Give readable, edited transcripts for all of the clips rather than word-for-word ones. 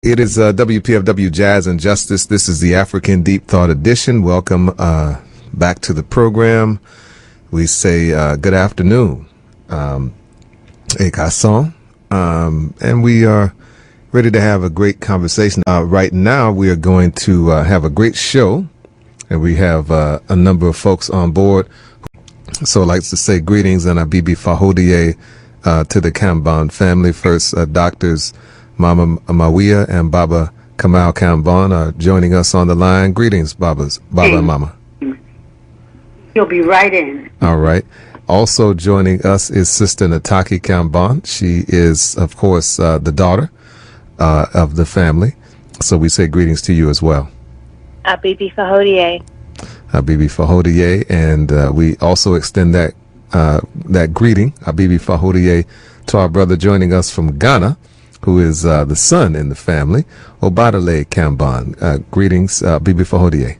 It is WPFW Jazz and Justice. This is the African Deep Thought Edition. Welcome back to the program. We say good afternoon, Ekason, and we are ready to have a great conversation. Right now, we are going to have a great show, and we have a number of folks on board. So I'd like to say greetings and Abibi Fahodie to the Kambon family. First, doctors Mama Mawiyah and Baba Kamau Kambon are joining us on the line. Greetings, Baba and Mama. You'll be right in. All right. Also joining us is Sister Nataki Kambon. She is, of course, the daughter of the family. So we say greetings to you as well. Abibi Fahodie. Abibi Fahodie. And we also extend that greeting, Abibi Fahodie, to our brother joining us from Ghana, who is the son in the family, Obadele Kambon. Greetings, Abibi Fahodie.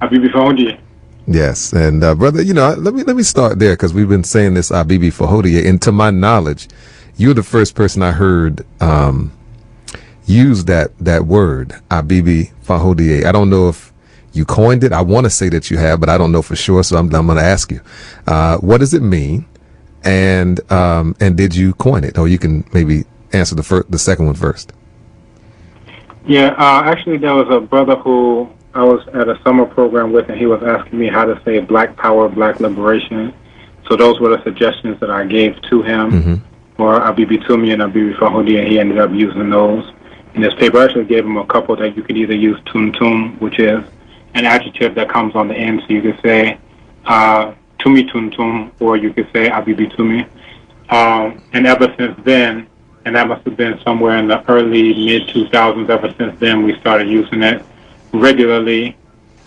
Abibi Fahodie. Yes, and brother, let me start there because we've been saying this Abibi Fahodie, and to my knowledge, you're the first person I heard use that word, Abibi Fahodie. I don't know if you coined it. I want to say that you have, but I don't know for sure, so I'm going to ask you, what does it mean, and did you coin it, or you can maybe answer the second one first. Yeah, actually, there was a brother who I was at a summer program with, and he was asking me how to say Black Power, Black Liberation. So those were the suggestions that I gave to him, or Abibi Tumi and Abibi Fahodie, and he ended up using those. In this paper, I actually gave him a couple that you could either use Tum Tum, which is an adjective that comes on the end, so you could say Tumi Tum Tum, or you could say Abibi Tumi. And ever since then, and that must have been somewhere in the early, mid-2000s. Ever since then, we started using it regularly.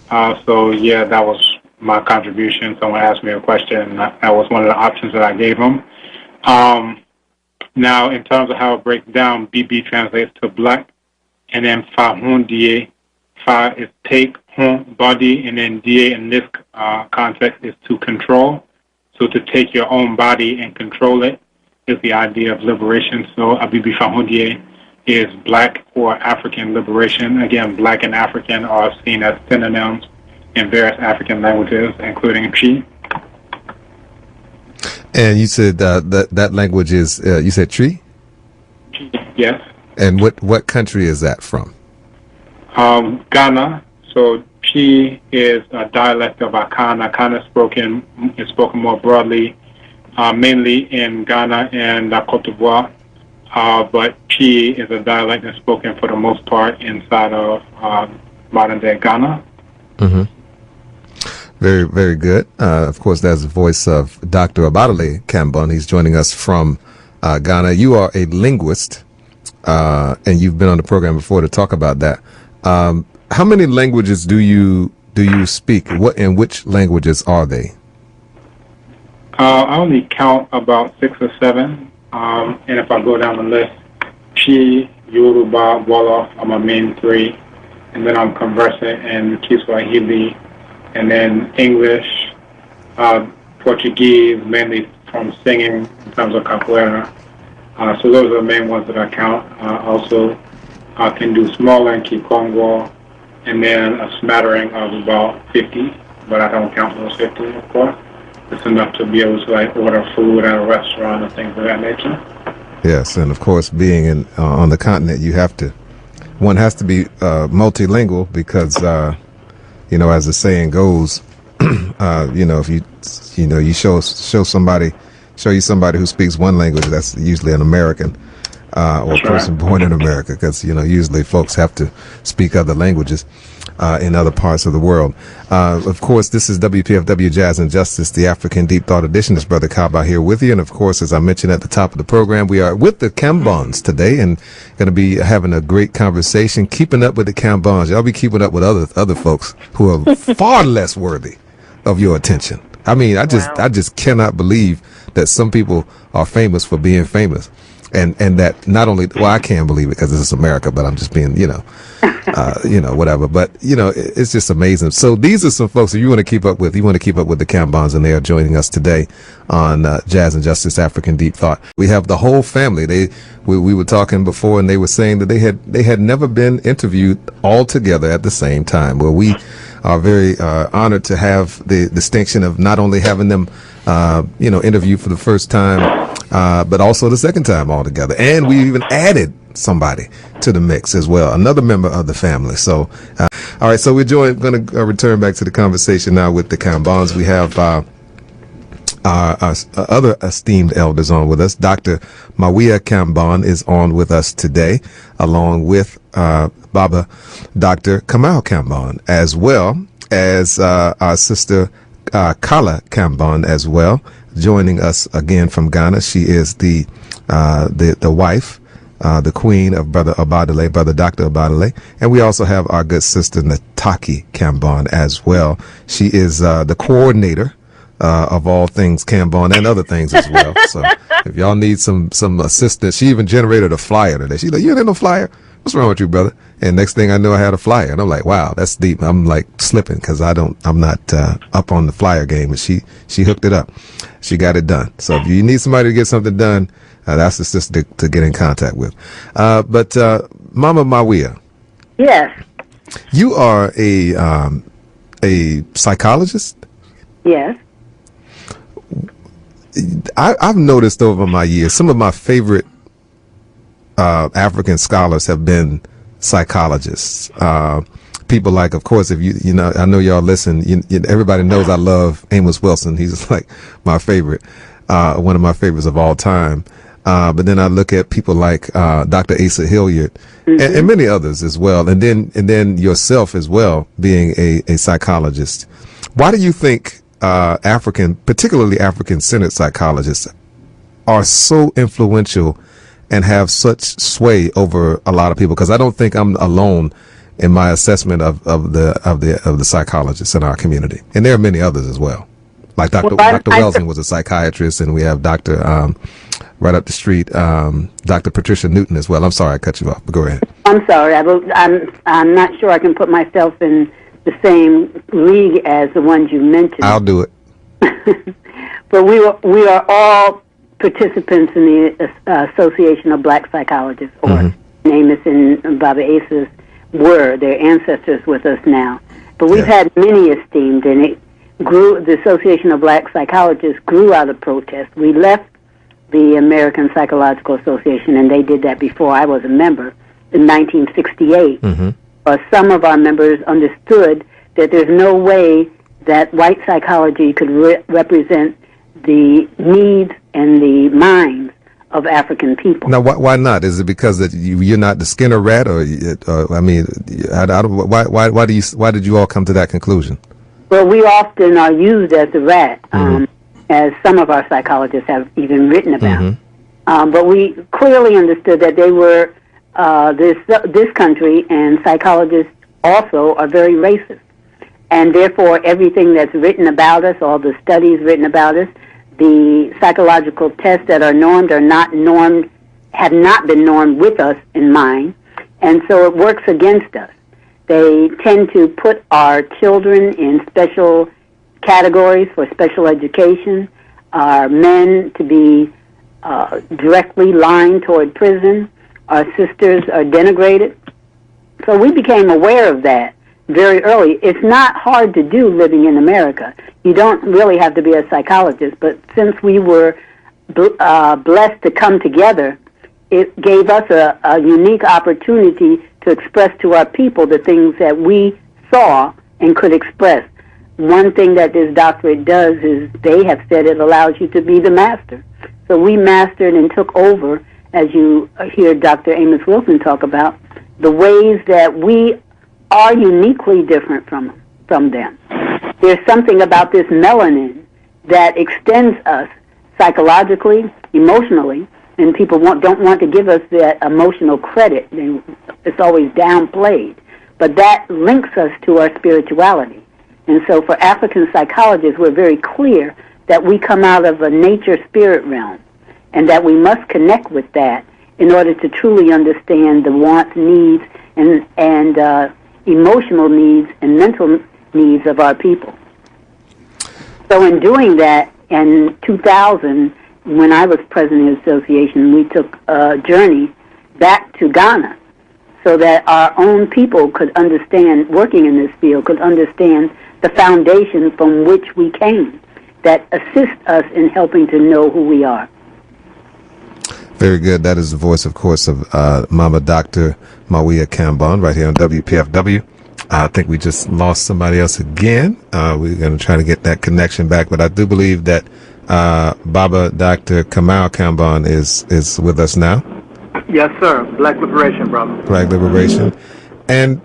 So, yeah, that was my contribution. Someone asked me a question, and that was one of the options that I gave them. Now, in terms of how it breaks down, BB translates to black, and then Fahundie, Fa is take, Hun, body, and then Die in this context is to control. So to take your own body and control it is the idea of liberation. So Abibi Fahodie is black or African liberation. Again, black and African are seen as synonyms in various African languages, including Chi. And you said that language is, you said Chi? Yes. And what country is that from? Ghana. So Chi is a dialect of Akan. Akan is spoken more broadly, mainly in Ghana and Côte d'Ivoire, but Chi is a dialect that's spoken for the most part inside of modern-day Ghana. Very, very good. Of course, that's the voice of Dr. Obadele Kambon. He's joining us from Ghana. You are a linguist, and you've been on the program before to talk about that. How many languages do you speak? What and which languages are they? I only count about 6 or 7, and if I go down the list, Chi, Yoruba, Wolof are my main 3, and then I'm conversant in Kiswahili, and then English, Portuguese, mainly from singing in terms of capoeira. So those are the main ones that I count. Also, I can do smaller in Kikongo, and then a smattering of about 50, but I don't count those 50, of course. It's enough to be able to order food at a restaurant and things of that nature. Yes, and of course, being on the continent, one has to be multilingual because, as the saying goes, if you show you somebody who speaks one language, that's usually an American or a person born in America, because usually folks have to speak other languages in other parts of the world. Of course, this is WPFW Jazz and Justice, the African Deep Thought Edition. It's Brother Kaba here with you. And of course, as I mentioned at the top of the program, we are with the Kambons today and going to be having a great conversation, keeping up with the Kambons. Y'all be keeping up with other folks who are far less worthy of your attention. I mean, I just cannot believe that some people are famous for being famous. and that not only, well, I can't believe it because this is America, but I'm just being, whatever. But, it's just amazing. So these are some folks that you want to keep up with. You want to keep up with the Kambons, and they are joining us today on Jazz and Justice African Deep Thought. We have the whole family. We were talking before, and they were saying that they had never been interviewed all together at the same time. Well, we are very honored to have the distinction of not only having them, interviewed for the first time, but also the second time all together. And we even added somebody to the mix as well, another member of the family. So, all right, so we're going to return back to the conversation now with the Kambons. We have our other esteemed elders on with us. Dr. Mawiyah Kambon is on with us today, along with Baba Dr. Kamau Kambon, as well as our sister Kala Kambon as well, joining us again from Ghana. She is the wife, the queen of Brother Obadele, Brother Dr. Obadele. And we also have our good sister Nataki Kambon as well. She is the coordinator of all things Kambon and other things as well. So if y'all need some assistance, she even generated a flyer today. She's like, "You ain't no flyer? What's wrong with you, brother?" And next thing I know, I had a flyer, and I'm like, "Wow, that's deep." I'm like slipping because I'm not up on the flyer game, but she hooked it up. She got it done. So if you need somebody to get something done, that's the sister to get in contact with. But Mama Mawiyah, Yes. you are a psychologist. Yes. I've noticed over my years, some of my favorite African scholars have been psychologists. People like, of course, if I know y'all listen, everybody knows I love Amos Wilson. He's like my favorite, one of my favorites of all time. But then I look at people like Dr. Asa Hilliard and many others as well. And then yourself as well, being a psychologist. Why do you think particularly African-centered psychologists are so influential and have such sway over a lot of people? Because I don't think I'm alone in my assessment of the psychologists in our community, and there are many others as well. Like Dr. Welsing was a psychiatrist, and we have Dr. Right up the street, Dr. Patricia Newton as well. I'm sorry I cut you off, but go ahead. I'm sorry. I'm not sure I can put myself in the same league as the ones you mentioned. I'll do it. But we are all participants in the Association of Black Psychologists, or Amos and Baba Asa's were their ancestors with us now. But we've had many esteemed, and it grew. The Association of Black Psychologists grew out of protest. We left the American Psychological Association, and they did that before I was a member in 1968. Some of our members understood that there's no way that white psychology could represent the needs and the minds of African people. Now, why not? Is it because that you're not the Skinner rat, or I mean, why did you all come to that conclusion? Well, we often are used as the rat, as some of our psychologists have even written about. But we clearly understood that they were this country, and psychologists also are very racist, and therefore everything that's written about us, all the studies written about us, the psychological tests that are normed are not normed, have not been normed with us in mind, and so it works against us. They tend to put our children in special categories for special education, our men to be directly lined toward prison, our sisters are denigrated. So we became aware of that very early. It's not hard to do living in America. You don't really have to be a psychologist, but since we were blessed to come together, it gave us a unique opportunity to express to our people the things that we saw and could express. One thing that this doctorate does is they have said it allows you to be the master. So we mastered and took over, as you hear Dr. Amos Wilson talk about, the ways that we are uniquely different from them. There's something about this melanin that extends us psychologically, emotionally, and people don't want to give us that emotional credit. It's always downplayed. But that links us to our spirituality. And so for African psychologists, we're very clear that we come out of a nature-spirit realm. and that we must connect with that in order to truly understand the wants, needs, and emotional needs and mental needs of our people. So in doing that, in 2000, when I was president of the association, we took a journey back to Ghana so that our own people could understand, working in this field, could understand the foundation from which we came that assist us in helping to know who we are. Very good. That is the voice, of course, of Mama Dr. Mawiyah Kambon right here on WPFW. I think we just lost somebody else again. We're going to try to get that connection back, but I do believe that Baba Dr. Kamau Kambon is with us now. Yes, sir. Black Liberation, brother. Black Liberation. And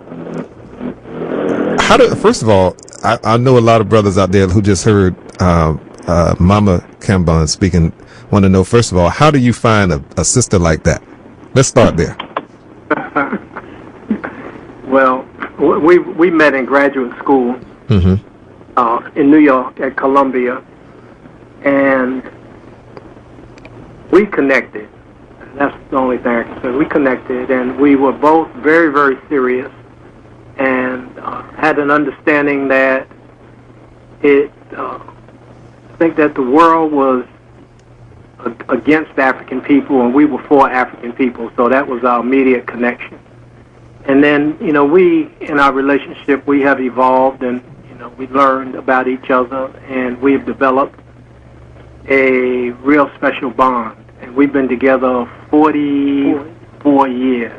first of all, I know a lot of brothers out there who just heard Mama Kambon speaking. Want to know, first of all, how do you find a sister like that? Let's start there. Well, we met in graduate school in New York at Columbia, and we connected. That's the only thing I can say. We connected, and we were both very, very serious, and had an understanding that I think that the world was against African people, and we were for African people, so that was our immediate connection. And then, we, in our relationship, we have evolved, and, we learned about each other, and we have developed a real special bond. And we've been together 44 years.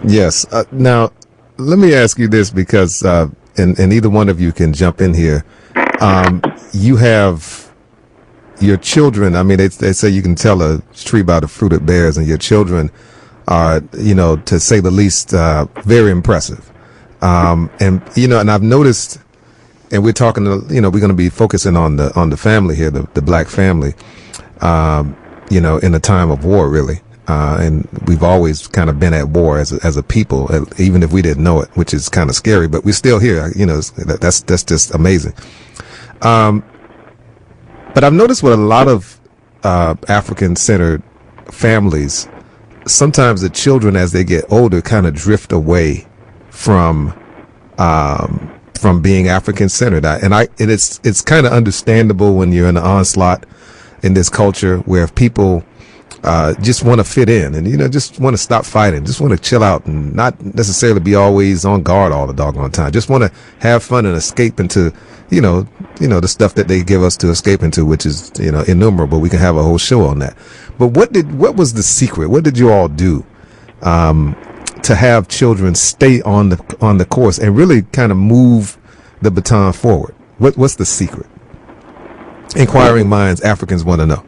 Yes. Now, let me ask you this, because, and either one of you can jump in here. You have your children. I mean, they say you can tell a tree by the fruit it bears, and your children are, to say the least, very impressive. And I've noticed, and we're talking, we're going to be focusing on the family here, the black family, in a time of war, really. And we've always kind of been at war as a people, even if we didn't know it, which is kind of scary, but we're still here. That's just amazing. But I've noticed with a lot of African-centered families, sometimes the children, as they get older, kind of drift away from being African-centered. And it's kind of understandable when you're in the onslaught in this culture where people just want to fit in and, just want to stop fighting, just want to chill out and not necessarily be always on guard all the doggone time. Just want to have fun and escape into, the stuff that they give us to escape into, which is, innumerable. We can have a whole show on that. But what was the secret? What did you all do, to have children stay on the course and really kind of move the baton forward? What's the secret? Inquiring minds, Africans want to know.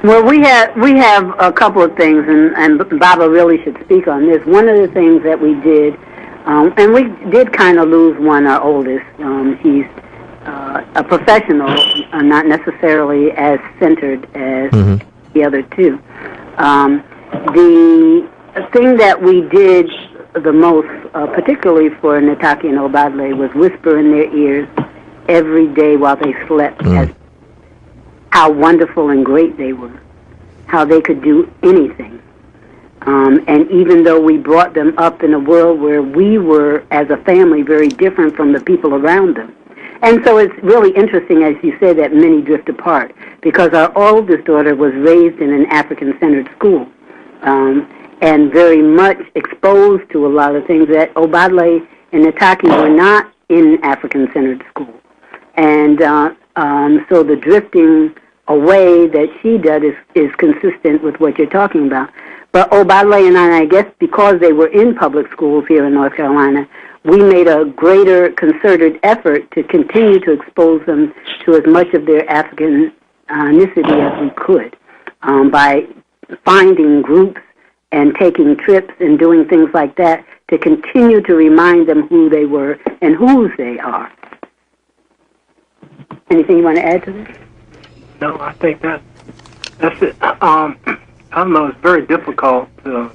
Well, we have a couple of things, and Baba really should speak on this. One of the things that we did, and we did kind of lose one, our oldest. He's a professional, not necessarily as centered as the other two. The thing that we did the most, particularly for Nataki and Obadele, was whisper in their ears every day while they slept as how wonderful and great they were, how they could do anything. And even though we brought them up in a world where we were, as a family, very different from the people around them. And so it's really interesting, as you say, that many drift apart, because our oldest daughter was raised in an African-centered school, and very much exposed to a lot of things that Obadele and Nataki were not in African-centered school. And so the drifting away that she did is consistent with what you're talking about. But Obadele and I guess because they were in public schools here in North Carolina, we made a greater concerted effort to continue to expose them to as much of their Africanicity as we could, by finding groups and taking trips and doing things like that to continue to remind them who they were and whose they are. Anything you want to add to this? No, I think that's it. I don't know. It's very difficult to,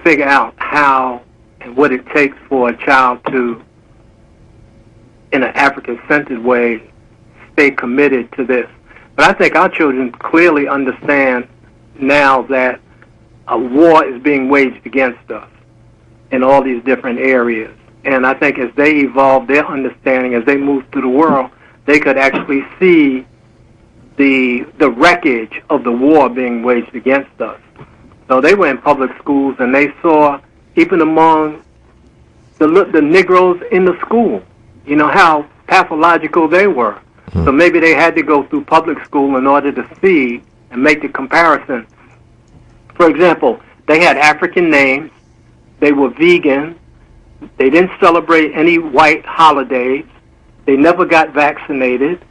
figure out how and what it takes for a child to, in an African-centered way, stay committed to this. But I think our children clearly understand now that a war is being waged against us in all these different areas. And I think as they evolve their understanding, as they move through the world, they could actually see the wreckage of the war being waged against us. So they were in public schools, and they saw, even among the Negroes in the school, you know, how pathological they were. So maybe they had to go through public school in order to see and make the comparison. For example, they had African names, they were vegan, they didn't celebrate any white holidays, they never got vaccinated,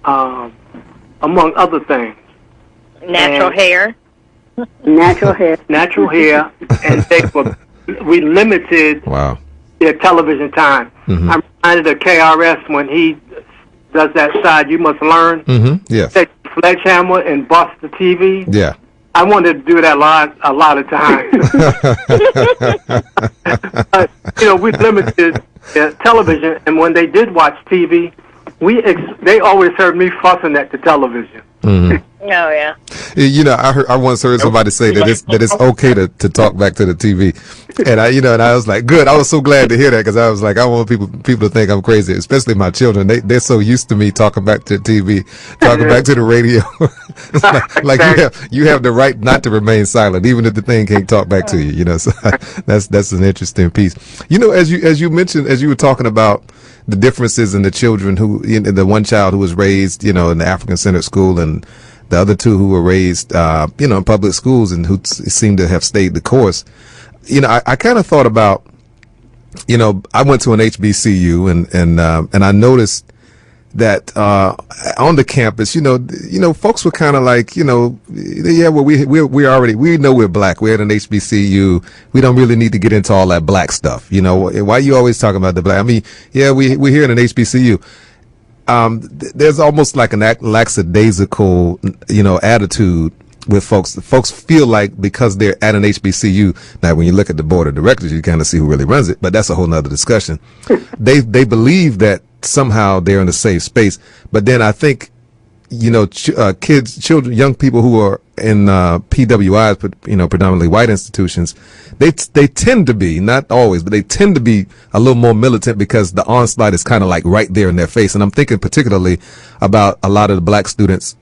among other things. Natural hair. Natural hair. Natural hair, and we limited their television time. I'm reminded of KRS when he does that side, You Must Learn. Yes. Take the sledgehammer and bust the TV. Yeah. I wanted to do that a lot of times. But, you know, we limited television, and when they did watch TV, they always heard me fussing at the television. Oh, yeah. You know, I once heard somebody say that it's okay to talk back to the TV, and I was like, good. I was so glad to hear that, because I was like, I want people to think I'm crazy, especially my children. They're so used to me talking back to the TV, talking back to the radio. It's like you have the right not to remain silent, even if the thing can't talk back to you. You know, so that's an interesting piece. You know, as you mentioned, as you were talking about the differences in the children the one child who was raised, you know, in the African-centered school, and the other two who were raised, you know, in public schools, and who seemed to have stayed the course. You know, I kind of thought about, you know, I went to an HBCU, and I noticed that on the campus, you know, folks were kind of like, you know, yeah, well, we know we're black. We're at an HBCU. We don't really need to get into all that black stuff. You know, why are you always talking about the black? I mean, yeah, we're here in an HBCU. There's almost like an lackadaisical, you know, attitude with folks. Folks feel like because they're at an HBCU, now when you look at the board of directors, you kind of see who really runs it, but that's a whole nother discussion. They believe that somehow they're in a safe space, but then I think, you know, children, young people who are in PWIs, but, you know, predominantly white institutions, they tend to be, not always, but they tend to be a little more militant, because the onslaught is kind of like right there in their face. And I'm thinking particularly about a lot of the black students,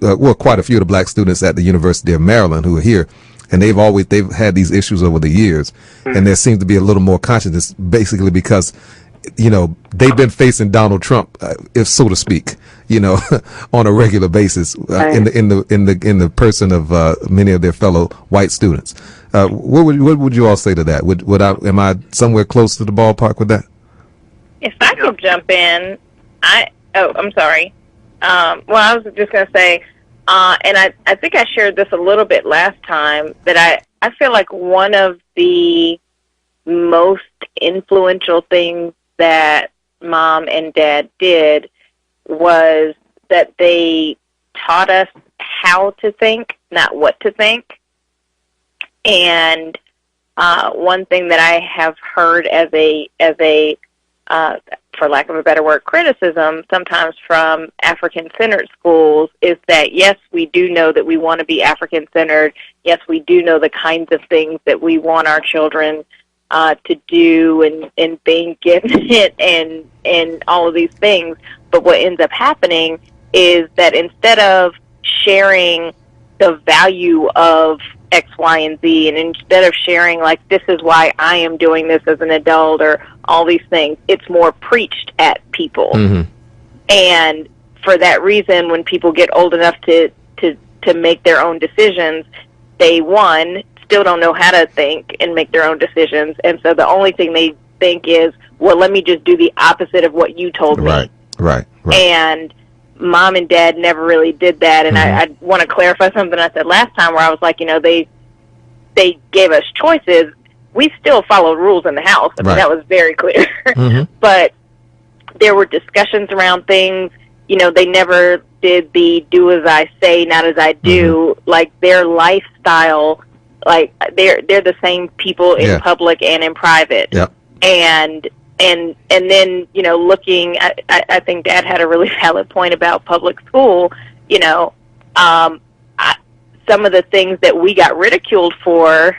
quite a few of the black students at the University of Maryland who are here, and they've had these issues over the years, and there seems to be a little more consciousness, basically because, you know, they've been facing Donald Trump, if so to speak, you know, on a regular basis, in the person of many of their fellow white students. What would you all say to that? Am I somewhere close to the ballpark with that? If I could jump in, I'm sorry. Well, I was just going to say, and I think I shared this a little bit last time, that I feel like one of the most influential things that Mom and Dad did was that they taught us how to think, not what to think. And one thing that I have heard as a for lack of a better word, criticism sometimes from African-centered schools is that, yes, we do know that we want to be African-centered. Yes, we do know the kinds of things that we want our children to do and being gifted and all of these things. But what ends up happening is that instead of sharing the value of X, Y, and Z, and instead of sharing, like, this is why I am doing this as an adult or all these things, it's more preached at people. Mm-hmm. And for that reason, when people get old enough to make their own decisions, they, one, still don't know how to think and make their own decisions. And so the only thing they think is, well, let me just do the opposite of what you told me. Right. And Mom and Dad never really did that. And I want to clarify something I said last time, where I was like, you know, they gave us choices. We still followed rules in the house. I mean, that was very clear. Mm-hmm. But there were discussions around things. You know, they never did the do as I say, not as I do. Mm-hmm. Like, their lifestyle like they're the same people in public and in private. Yep. And then, you know, looking, I think Dad had a really valid point about public school. You know, some of the things that we got ridiculed for,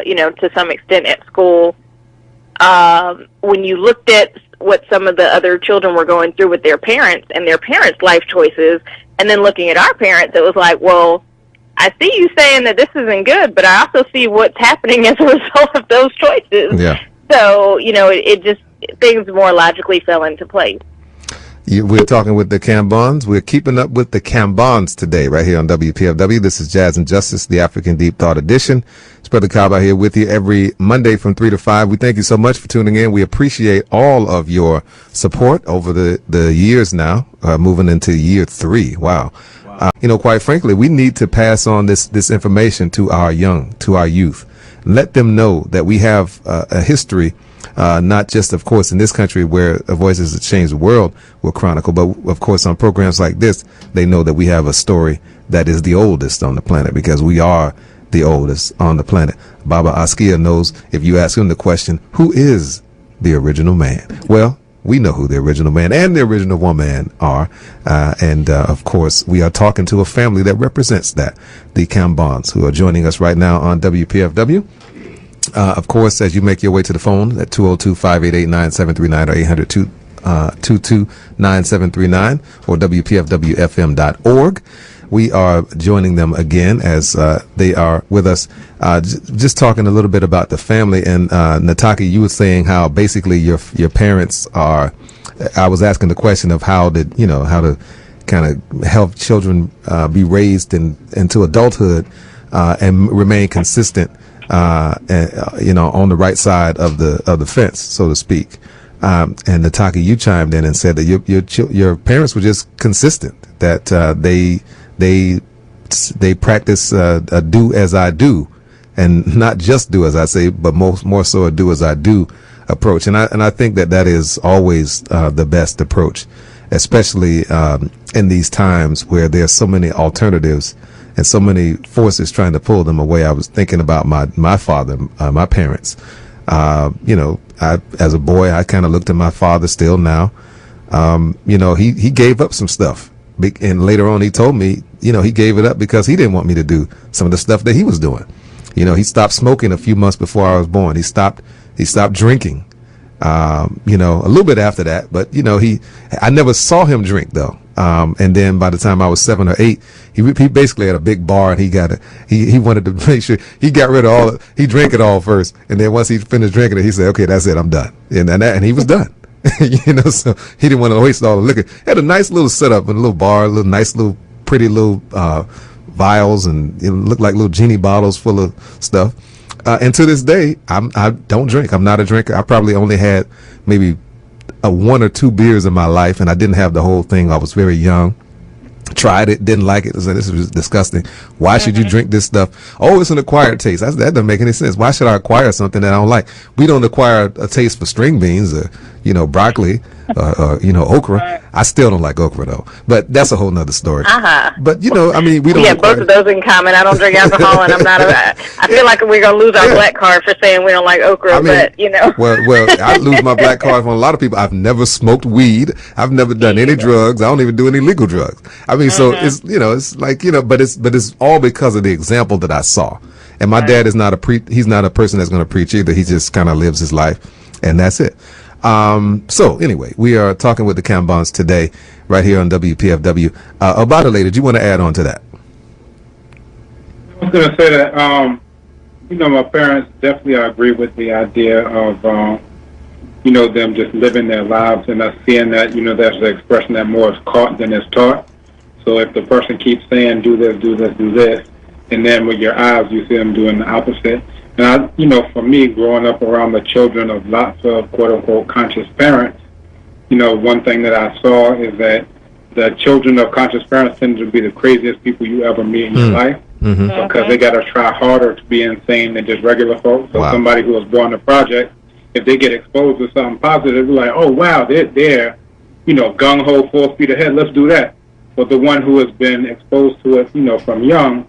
you know, to some extent at school, when you looked at what some of the other children were going through with their parents and their parents' life choices, and then looking at our parents, it was like, well, I see you saying that this isn't good, but I also see what's happening as a result of those choices. Yeah. So, you know, it just, things more logically fell into place. We're talking with the Kambons. We're keeping up with the Kambons today, right here on WPFW. This is Jazz and Justice, the African Deep Thought Edition. It's Brother Kaba here with you every Monday from 3 to 5. We thank you so much for tuning in. We appreciate all of your support over the years now, moving into year 3. Wow. You know, quite frankly, we need to pass on this information to our youth. Let them know that we have a history. Not just, of course, in this country where Voices That Change the World will chronicle, but of course on programs like this, they know that we have a story that is the oldest on the planet, because we are the oldest on the planet. Baba Askia knows, if you ask him the question, who is the original man? Well, we know who the original man and the original woman are. And of course, we are talking to a family that represents that, the Kambons, who are joining us right now on WPFW. Of course, as you make your way to the phone at 202-588-9739 or 800-222-9739 or WPFWFM.org, we are joining them again as they are with us, just talking a little bit about the family. And Nataki, you were saying how basically your parents are. I was asking the question of how to kind of help children be raised into adulthood and remain consistent. You know, on the right side of the fence, so to speak. And Nataki, you chimed in and said that your parents were just consistent, that they practice a do as I do, and not just do as I say, but more so a do as I do approach. And I think that is always the best approach, especially in these times where there's so many alternatives and so many forces trying to pull them away. I was thinking about my father, my parents. You know, as a boy, I kind of looked at my father still now. You know, he gave up some stuff. And later on, he told me, you know, he gave it up because he didn't want me to do some of the stuff that he was doing. You know, he stopped smoking a few months before I was born. He stopped drinking, you know, a little bit after that. But, you know, I never saw him drink, though. And then by the time I was 7 or 8, he basically had a big bar, and he wanted to make sure he got rid of he drank it all first. And then once he finished drinking it, he said, okay, that's it, I'm done. And he was done. You know, so he didn't want to waste all the liquor. He had a nice little setup in a little bar, pretty little vials, and it looked like little genie bottles full of stuff. And to this day, I don't drink. I'm not a drinker. I probably only had maybe 1 or 2 beers in my life, and I didn't have the whole thing. I was very young. Tried it, didn't like it. This was disgusting. Why should you drink this stuff? Oh, it's an acquired taste. That doesn't make any sense. Why should I acquire something that I don't like? We don't acquire a taste for string beans or, you know, broccoli or you know, okra. I still don't like okra, though. But that's a whole nother story. But, you know, I mean, we don't. We have both of those in common. I don't drink alcohol, and I feel like we're going to lose our black card for saying we don't like okra, but, you know. Well, I lose my black card from a lot of people. I've never smoked weed. I've never done any drugs. I don't even do any legal drugs. I mean, so it's, you know, it's like, you know, but it's all because of the example that I saw. And my dad is he's not a person that's going to preach either. He just kind of lives his life, and that's it. So anyway, we are talking with the Kambons today, right here on WPFW. Obadele, did you want to add on to that? I was going to say that, you know, my parents definitely agree with the idea of, you know, them just living their lives and us seeing that, you know, that's the expression that more is caught than is taught. So if the person keeps saying, do this, do this, do this, and then with your eyes, you see them doing the opposite. And you know, for me, growing up around the children of lots of quote-unquote conscious parents, you know, one thing that I saw is that the children of conscious parents tend to be the craziest people you ever meet in your life, because they got to try harder to be insane than just regular folks. So somebody who was born in a project, if they get exposed to something positive, they're like, oh, wow, they're you know, gung-ho, full speed ahead, let's do that. But the one who has been exposed to it, you know, from young,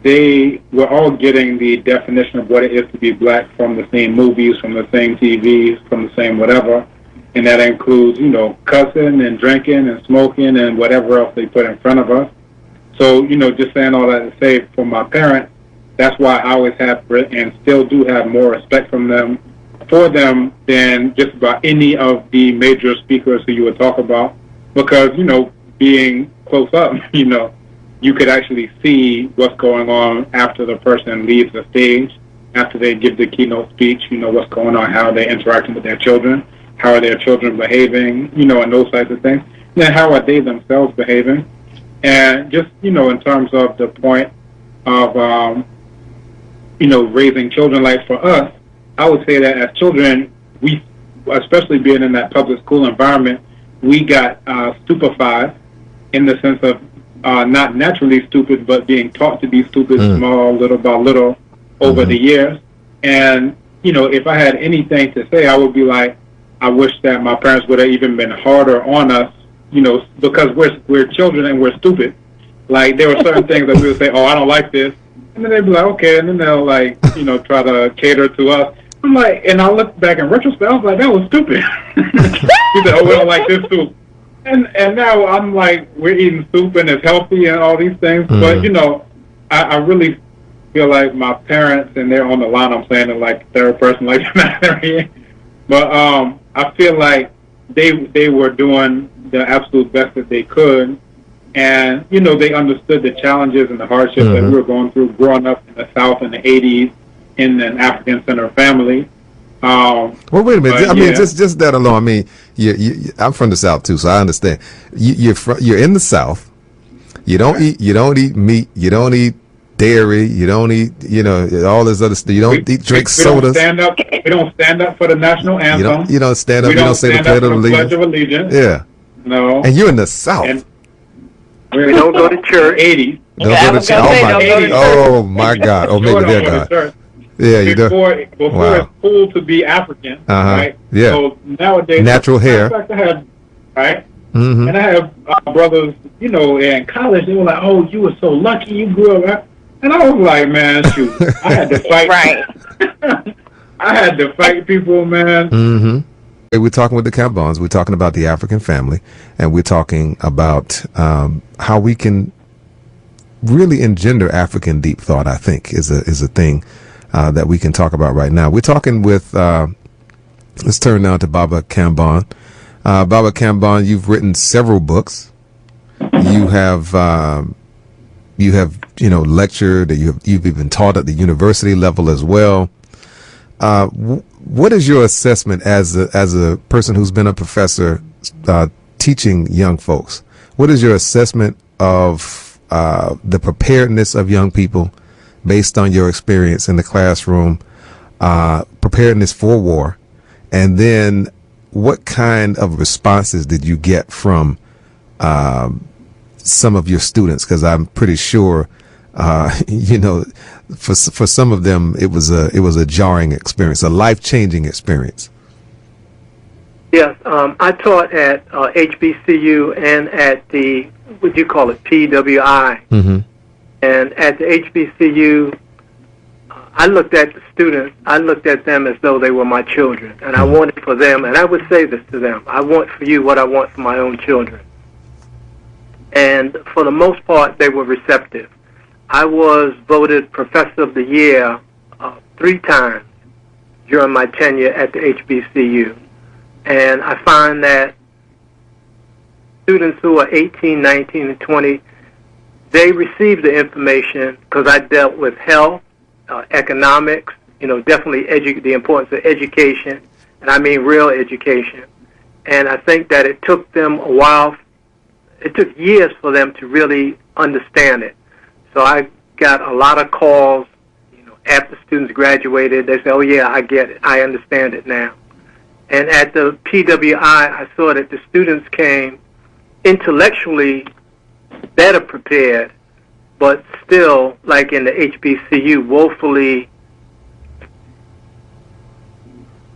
they were all getting the definition of what it is to be black from the same movies, from the same TVs, from the same whatever. And that includes, you know, cussing and drinking and smoking and whatever else they put in front of us. So, you know, just saying all that to say, for my parents, that's why I always have and still do have more respect for them than just about any of the major speakers who you would talk about. Because, you know, being close up, you know, you could actually see what's going on after the person leaves the stage, after they give the keynote speech, you know, what's going on, how they're interacting with their children, how are their children behaving, you know, and those types of things. And then how are they themselves behaving? And just, you know, in terms of the point of, you know, raising children, like for us, I would say that as children, we, especially being in that public school environment, we got stupefied in the sense of not naturally stupid, but being taught to be stupid, small, little by little, over the years. And, you know, if I had anything to say, I would be like, I wish that my parents would have even been harder on us, you know, because we're children and we're stupid. Like, there were certain things that we would say, oh, I don't like this. And then they'd be like, okay, and then they'll, like, you know, try to cater to us. I'm like, and I look back in retrospect, I was like, that was stupid. He said, oh, we don't like this soup. And now I'm like, we're eating soup and it's healthy and all these things. But, you know, I really feel like my parents, and they're on the line, I'm saying it like third person, like but I feel like they were doing the absolute best that they could. And, you know, they understood the challenges and the hardships that we were going through growing up in the South in the 80s in an African-centered family. Well, wait a minute. I mean, just that alone. I mean, I'm from the South too, so I understand. You're in the South. You don't eat meat. You don't eat dairy. You don't eat, you know, all this other stuff. You don't drink sodas. We don't stand up for the national anthem. You don't stand up. You don't say the Pledge of Allegiance. Yeah. No. And you're in the South. And we don't go to church. 80s. Don't go to church. Oh my God. Oh, maybe they're God. Yeah, you do. Before it's cool to be African, right? Yeah. So nowadays, natural hair. I had, right? And I have brothers, you know, in college. They were like, "Oh, you were so lucky you grew up." Right? And I was like, "Man, shoot, I had to fight." Right. I had to fight people, man. We're talking with the Kambons. We're talking about the African family, and we're talking about how we can really engender African deep thought. I think is a thing that we can talk about right now. We're talking with, let's turn now to Baba Kambon. Baba Kambon, you've written several books. You have, you know, lectured. You've even taught at the university level as well. What is your assessment as a person who's been a professor teaching young folks? What is your assessment of the preparedness of young people based on your experience in the classroom, preparedness for war, and then what kind of responses did you get from some of your students? Because I'm pretty sure, you know, for some of them it was a jarring experience, a life-changing experience. Yes, I taught at HBCU and at the, what do you call it, PWI. And at the HBCU, I looked at the students, I looked at them as though they were my children. And I wanted for them, and I would say this to them, I want for you what I want for my own children. And for the most part, they were receptive. I was voted Professor of the Year 3 times during my tenure at the HBCU. And I find that students who are 18, 19, and 20, they receive the information because I dealt with health, economics, you know, definitely the importance of education, and I mean real education. And I think that it took them a while, it took years for them to really understand it. So I got a lot of calls, you know, after students graduated. They say, oh yeah, I get it, I understand it now. And at the PWI, I saw that the students came intellectually better prepared, but still, like in the HBCU, woefully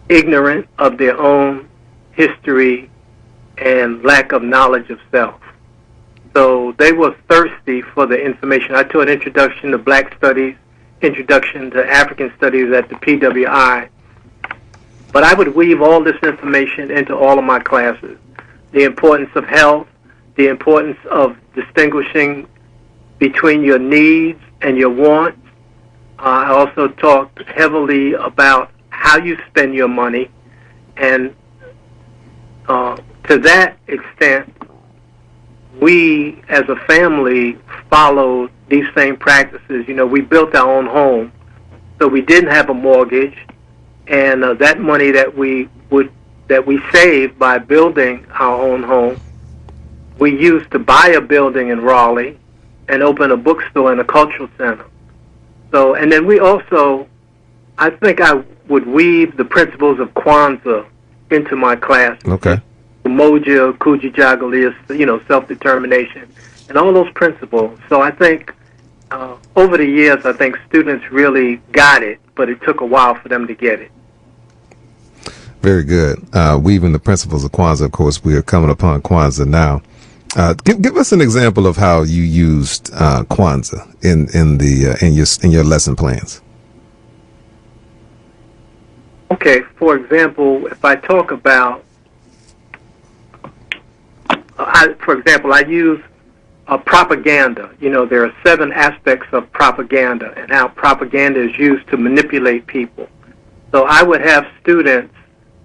ignorant of their own history and lack of knowledge of self. So they were thirsty for the information. I taught Introduction to Black Studies, Introduction to African Studies at the PWI. But I would weave all this information into all of my classes. The importance of health, the importance of distinguishing between your needs and your wants. I also talked heavily about how you spend your money, and to that extent, we as a family followed these same practices. You know, we built our own home, so we didn't have a mortgage, and that money that we saved by building our own home, we used to buy a building in Raleigh and open a bookstore and a cultural center. So, and then we also, I think I would weave the principles of Kwanzaa into my class. Okay. Umoja, Kujichagulia, self-determination, and all those principles. So I think over the years, I think students really got it, but it took a while for them to get it. Very good. Weaving the principles of Kwanzaa. Of course, we are coming upon Kwanzaa now. Give us an example of how you used Kwanzaa in your lesson plans. Okay. For example, if I talk about, I use propaganda. You know, there are 7 aspects of propaganda and how propaganda is used to manipulate people. So I would have students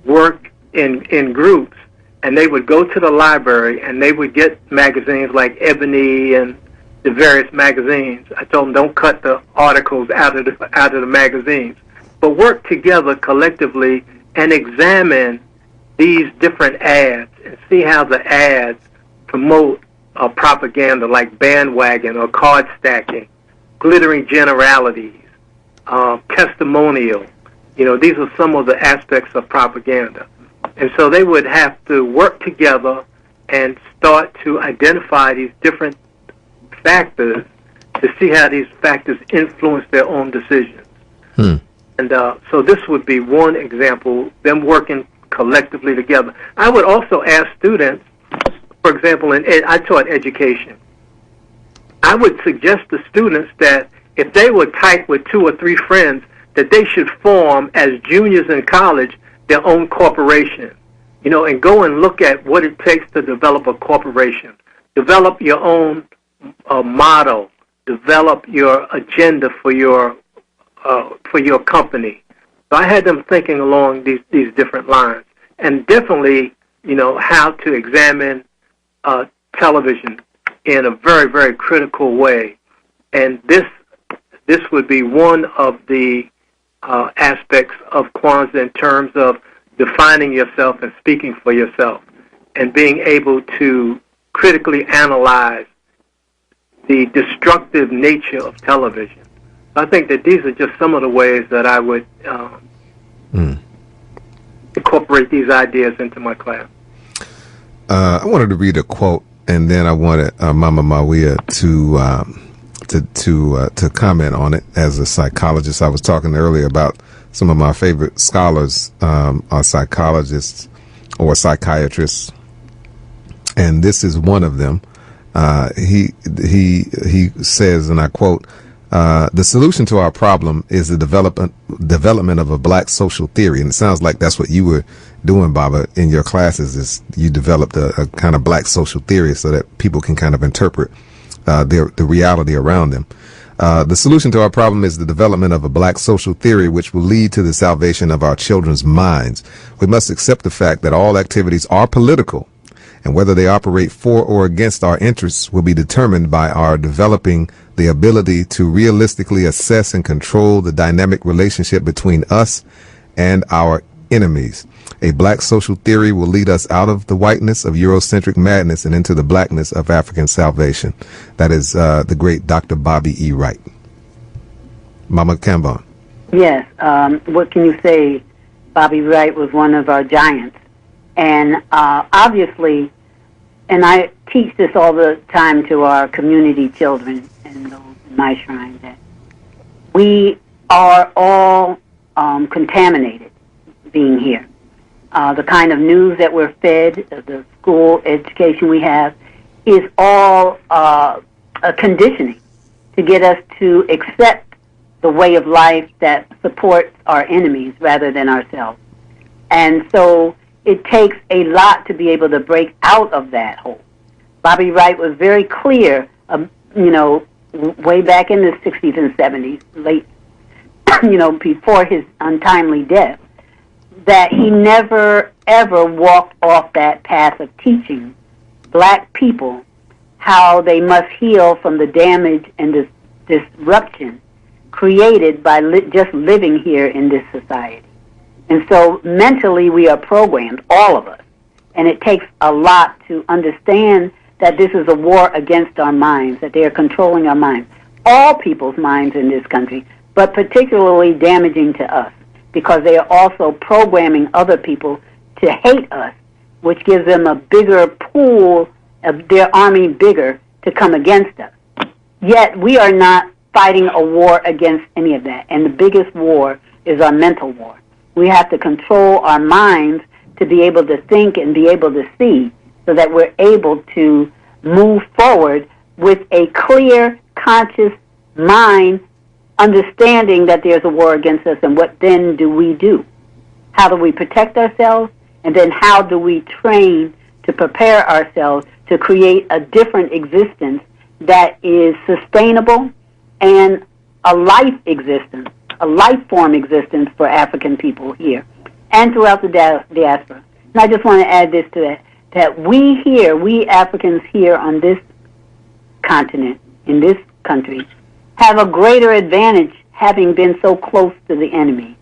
work in groups, and they would go to the library and they would get magazines like Ebony and the various magazines. I told them, don't cut the articles out of the magazines, but work together collectively and examine these different ads and see how the ads promote propaganda like bandwagon or card stacking, glittering generalities, testimonial. You know, these are some of the aspects of propaganda. And so they would have to work together and start to identify these different factors to see how these factors influence their own decisions. And so this would be one example, them working collectively together. I would also ask students, for example, I taught education. I would suggest to students that if they were tight with 2 or 3 friends, that they should form, as juniors in college, their own corporation, and go and look at what it takes to develop a corporation. Develop your own motto. Develop your agenda for your company. So I had them thinking along these different lines, and definitely, how to examine television in a very, very critical way. And this would be one of the aspects of Kwanzaa in terms of defining yourself and speaking for yourself and being able to critically analyze the destructive nature of television. I think that these are just some of the ways that I would incorporate these ideas into my class. I wanted to read a quote, and then I wanted Mama Mawiyah to comment on it. As a psychologist, I was talking earlier about some of my favorite scholars are psychologists or psychiatrists, and this is one of them. He says, and I quote, "The solution to our problem is the development of a black social theory." And it sounds like that's what you were doing, Baba, in your classes. Is you developed a kind of black social theory so that people can kind of interpret the reality around them. The solution to our problem is the development of a black social theory which will lead to the salvation of our children's minds. We must accept the fact that all activities are political, and whether they operate for or against our interests will be determined by our developing the ability to realistically assess and control the dynamic relationship between us and our enemies. A black social theory will lead us out of the whiteness of Eurocentric madness and into the blackness of African salvation. That is the great Dr. Bobby E. Wright. Mama Kambon. Yes. What can you say? Bobby Wright was one of our giants. And obviously, and I teach this all the time to our community children and those in my shrine, that we are all contaminated being here. The kind of news that we're fed, the school education we have, is all a conditioning to get us to accept the way of life that supports our enemies rather than ourselves. And so it takes a lot to be able to break out of that hole. Bobby Wright was very clear, way back in the 60s and 70s, late, before his untimely death, that he never, ever walked off that path of teaching black people how they must heal from the damage and disruption created by just living here in this society. And so mentally we are programmed, all of us, and it takes a lot to understand that this is a war against our minds, that they are controlling our minds, all people's minds in this country, but particularly damaging to us, because they are also programming other people to hate us, which gives them a bigger pool of their army bigger to come against us. Yet we are not fighting a war against any of that, and the biggest war is our mental war. We have to control our minds to be able to think and be able to see, so that we're able to move forward with a clear, conscious mind, understanding that there's a war against us, and what then do we do? How do we protect ourselves? And then how do we train to prepare ourselves to create a different existence that is sustainable and a life existence, a life form existence for African people here and throughout the diaspora. And I just want to add this to that, that we Africans here on this continent, in this country, have a greater advantage having been so close to the enemy,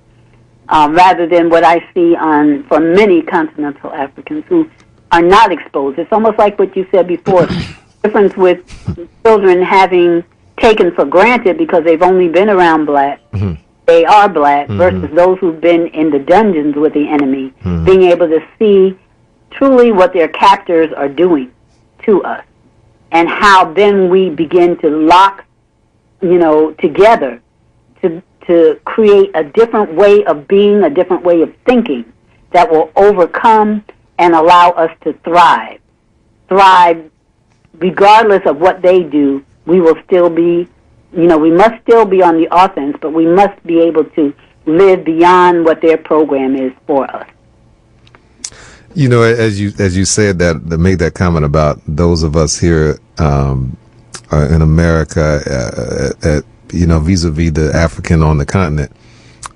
rather than what I see for many continental Africans who are not exposed. It's almost like what you said before, difference with children having taken for granted because they've only been around black, they are black, versus those who've been in the dungeons with the enemy, being able to see truly what their captors are doing to us, and how then we begin to lock, together to create a different way of being, a different way of thinking that will overcome and allow us to thrive. Thrive regardless of what they do. We will still be, we must still be on the offense, but we must be able to live beyond what their program is for us. As you said that made that comment about those of us here in America, vis-a-vis the African on the continent,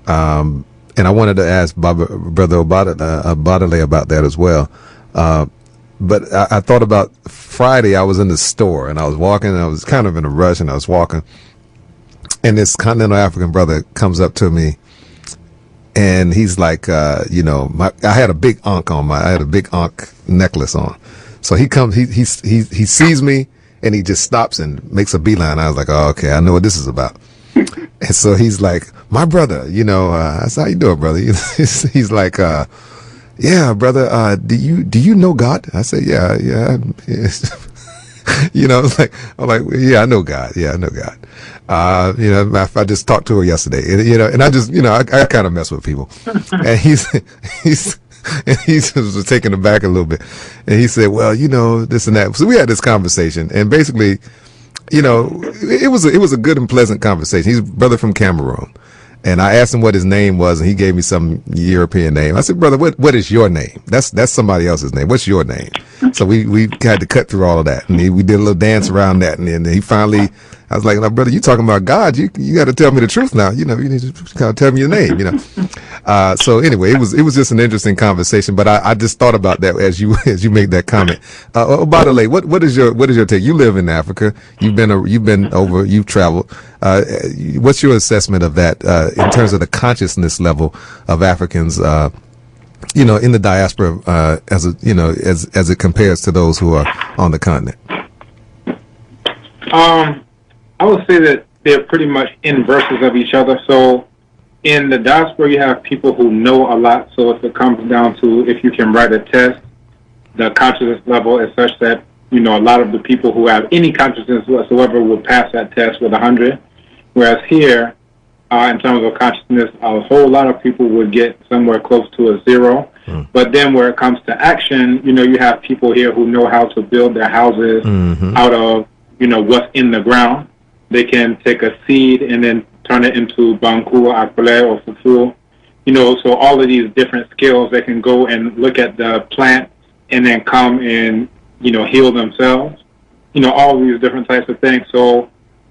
and I wanted to ask Brother Obadele about that as well. But I thought about Friday. I was in the store and I was walking, and I was kind of in a rush, and I was walking, and this continental African brother comes up to me. And he's like, I had a big Ankh on I had a big Ankh necklace on. So he comes, he sees me, and he just stops and makes a beeline. I was like, oh, okay, I know what this is about. And so he's like, my brother, I said, how you doing, brother? He's like, yeah, brother, do you know God? I said, yeah. I'm like, yeah, I know God. Yeah, I know God. I just talked to her yesterday, and I just, I kind of mess with people. And he was taken aback a little bit. And he said, well, this and that. So we had this conversation, and basically, it was a good and pleasant conversation. He's a brother from Cameroon. And I asked him what his name was, and he gave me some European name. I said, brother, what is your name? That's somebody else's name. What's your name? So we had to cut through all of that, and we did a little dance around that, and then he finally, I was like, no, brother, you talking about God? You got to tell me the truth now. You need to kind of tell me your name. So anyway, it was just an interesting conversation. But I just thought about that as you make that comment. Obadele, what is your take? You live in Africa. You've been over. You've traveled. What's your assessment of that in terms of the consciousness level of Africans? In the diaspora, as it compares to those who are on the continent. I would say that they're pretty much inverses of each other. So in the diaspora, you have people who know a lot. So if it comes down to if you can write a test, the consciousness level is such that, a lot of the people who have any consciousness whatsoever will pass that test with 100. Whereas here, in terms of consciousness, a whole lot of people would get somewhere close to a 0. But then where it comes to action, you have people here who know how to build their houses out of, what's in the ground. They can take a seed and then turn it into banku, akpele, or fufu. So all of these different skills, they can go and look at the plant and then come and, heal themselves. All of these different types of things. So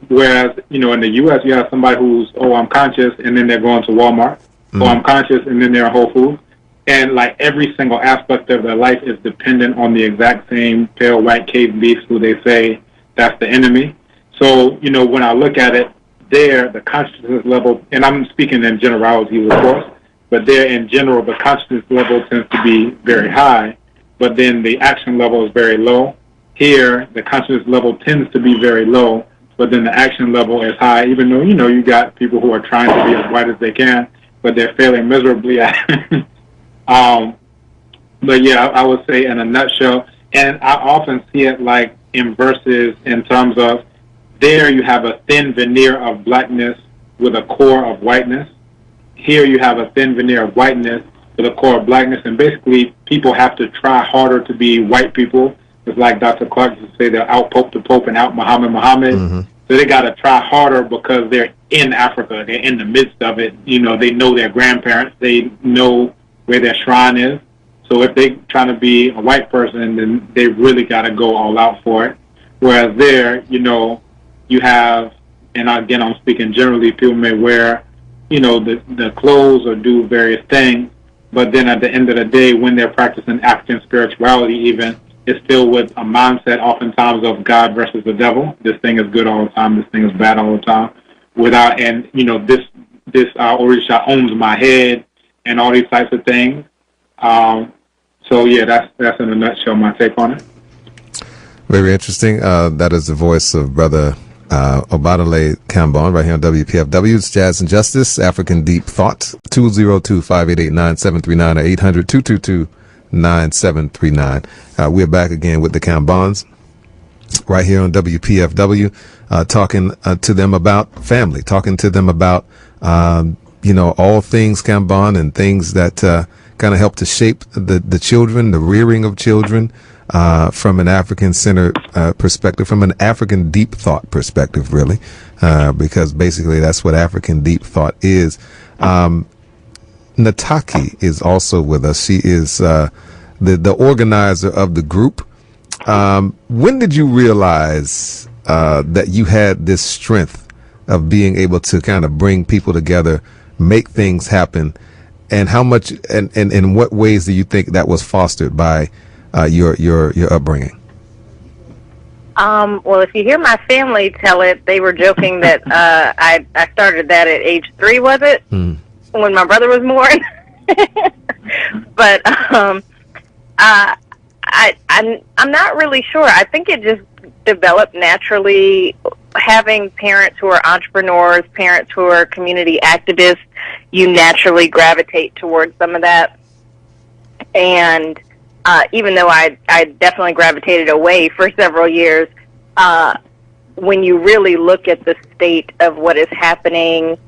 whereas, in the U.S., you have somebody who's, I'm conscious, and then they're going to Walmart. I'm conscious, and then they're at Whole Foods. And like every single aspect of their life is dependent on the exact same pale white cave beast who they say that's the enemy. So, when I look at it, there, the consciousness level, and I'm speaking in generalities, of course, but there in general, the consciousness level tends to be very high, but then the action level is very low. Here, the consciousness level tends to be very low, but then the action level is high, even though, you got people who are trying to be as white as they can, but they're failing miserably at it. But yeah, I would say in a nutshell, and I often see it like in verses in terms of there you have a thin veneer of blackness with a core of whiteness. Here you have a thin veneer of whiteness with a core of blackness, and basically people have to try harder to be white people. It's like Dr. Clark used to say, they'll out-pope the Pope and out-Muhammad. So they got to try harder because they're in Africa. They're in the midst of it. They know their grandparents. They know where their shrine is. So if they're trying to be a white person, then they really got to go all out for it. Whereas there, you have, and again, I'm speaking generally, people may wear, the clothes or do various things, but then at the end of the day, when they're practicing African spirituality even, it's still with a mindset oftentimes of God versus the devil. This thing is good all the time, this thing is bad all the time. This Orisha owns my head, and all these types of things. So yeah, that's in a nutshell my take on it. Very interesting. That is the voice of Brother Obadele Kambon right here on WPFW. It's Jazz and Justice, African Deep Thought. 202-588-9739 or 800-222-9739. We're back again with the Kambons right here on WPFW, talking to them about family, talking to them about all things Kambon and things that kind of help to shape the children, the rearing of children, from an African-centered perspective, from an African deep thought perspective, really, because basically that's what African deep thought is. Nataki is also with us. She is the organizer of the group. When did you realize that you had this strength of being able to kind of bring people together, make things happen, and how much and in what ways do you think that was fostered by your upbringing? Well, if you hear my family tell it, they were joking that I started that at age 3, was it? When my brother was born. But I'm not really sure. I think it just developed naturally. Having parents who are entrepreneurs, parents who are community activists, you naturally gravitate towards some of that. And even though I definitely gravitated away for several years, when you really look at the state of what is happening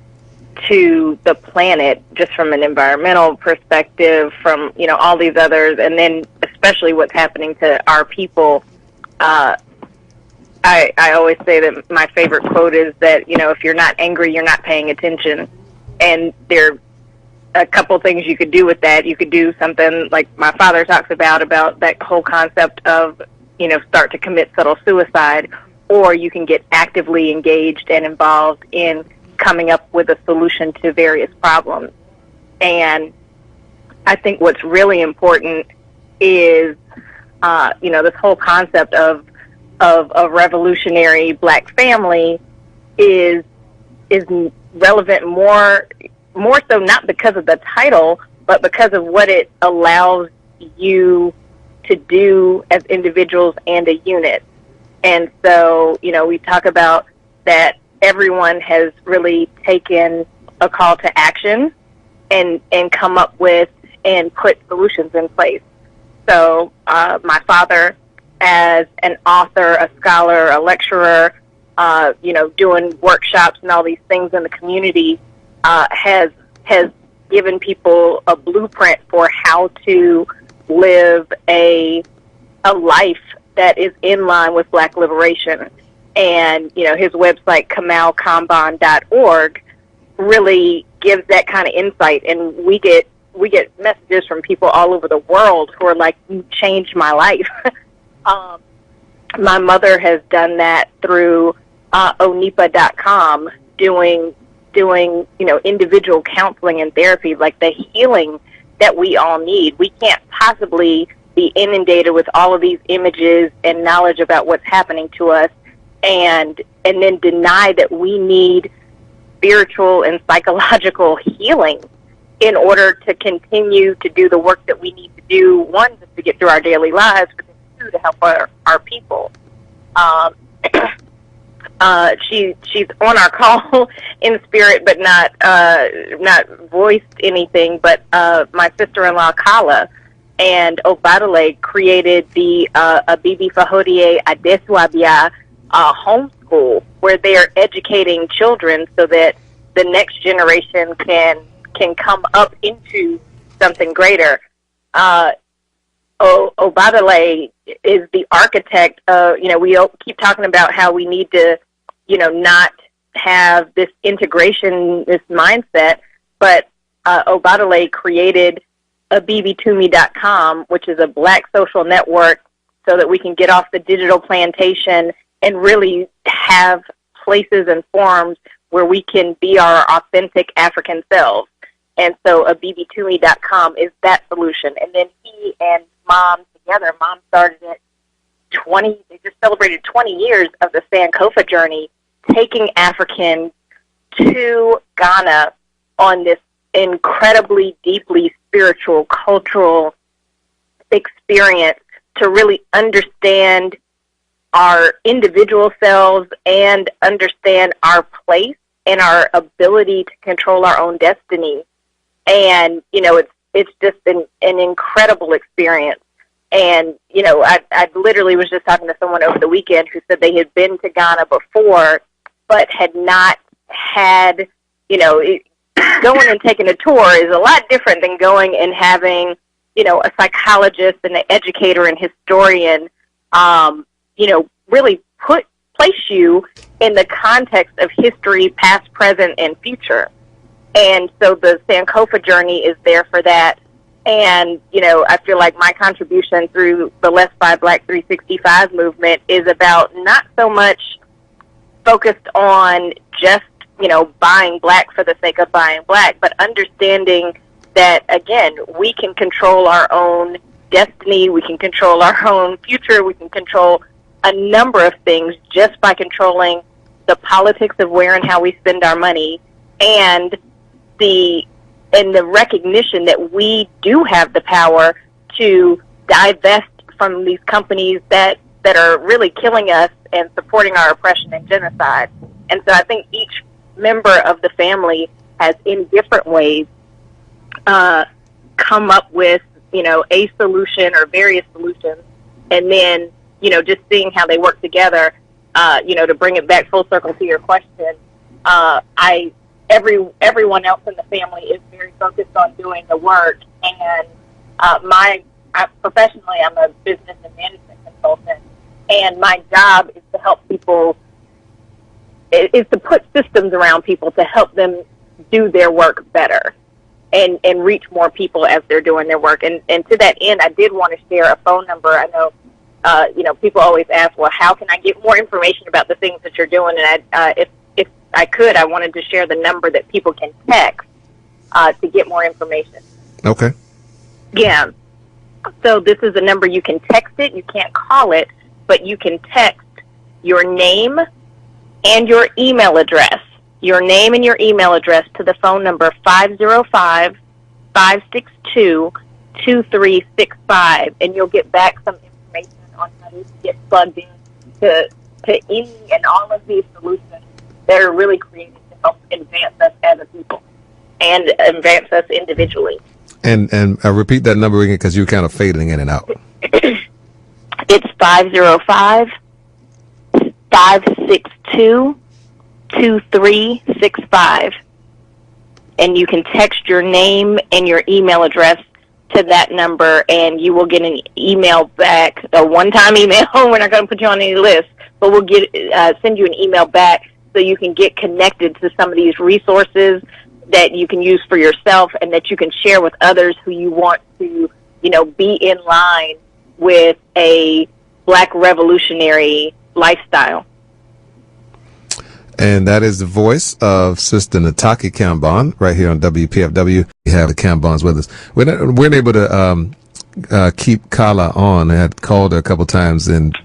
to the planet, just from an environmental perspective, from all these others, and then especially what's happening to our people, I always say that my favorite quote is that if you're not angry, you're not paying attention. And there are a couple things you could do with that. You could do something like my father talks about that whole concept of start to commit subtle suicide, or you can get actively engaged and involved in coming up with a solution to various problems. And I think what's really important is, this whole concept of a revolutionary black family is relevant more so not because of the title, but because of what it allows you to do as individuals and a unit. And so, we talk about that everyone has really taken a call to action and come up with and put solutions in place. So my father, as an author, a scholar, a lecturer, doing workshops and all these things in the community, has given people a blueprint for how to live a life that is in line with Black liberation. And, his website, KamauKambon.org, really gives that kind of insight. And we get messages from people all over the world who are like, "You changed my life." My mother has done that through Onipa.com, doing individual counseling and therapy, like the healing that we all need. We can't possibly be inundated with all of these images and knowledge about what's happening to us, and then deny that we need spiritual and psychological healing in order to continue to do the work that we need to do, one, just to get through our daily lives, but then two, to help our people. She's on our call in spirit, but not voiced anything. But my sister-in-law Kala and Obadele created the Abibi Fahodie Adeswabia homeschool, where they are educating children so that the next generation can come up into something greater. Obadele is the architect of, we keep talking about how we need to, not have this integration, this mindset, but Obadele created abibitumi.com, which is a Black social network, so that we can get off the digital plantation and really have places and forums where we can be our authentic African selves. And so abibitumi.com is that solution. And then he and Mom together, Mom started it they just celebrated 20 years of the Sankofa journey, taking Africans to Ghana on this incredibly deeply spiritual, cultural experience to really understand our individual selves and understand our place and our ability to control our own destiny. And, it's just an incredible experience. And, I literally was just talking to someone over the weekend who said they had been to Ghana before, but had not had, going and taking a tour is a lot different than going and having, a psychologist and an educator and historian, really place you in the context of history, past, present, and future. And so the Sankofa journey is there for that. And, I feel like my contribution through the Let's Buy Black 365 movement is about not so much focused on just, buying black for the sake of buying black, but understanding that, again, we can control our own destiny, we can control our own future, we can control a number of things just by controlling the politics of where and how we spend our money, and the recognition that we do have the power to divest from these companies that are really killing us and supporting our oppression and genocide. And so I think each member of the family has, in different ways, come up with, a solution or various solutions, and then, just seeing how they work together, to bring it back full circle to your question, everyone else in the family is very focused on doing the work, and professionally, I'm a business and management consultant, and my job is to help people, is to put systems around people to help them do their work better and reach more people as they're doing their work. And to that end, I did want to share a phone number. I know, people always ask, well, how can I get more information about the things that you're doing? And if I could, I wanted to share the number that people can text to get more information. Okay. Yeah. So this is a number you can text it. You can't call it, but you can text your name and your email address. Your name and your email address to the phone number 505-562-2365, and you'll get back some information on how to get plugged in to any and all of these solutions that are really created to help advance us as a people and advance us individually. And repeat that number again, because you're kind of fading in and out. It's 505-562-2365. and you can text your name and your email address to that number, and you will get an email back, a one-time email. We're not going to put you on any list, but we'll send you an email back so you can get connected to some of these resources that you can use for yourself and that you can share with others who you want to, be in line with a Black revolutionary lifestyle. And that is the voice of Sister Nataki Kambon right here on WPFW. We have the Kambons with us. We're able to keep Kala on. I had called her a couple times, and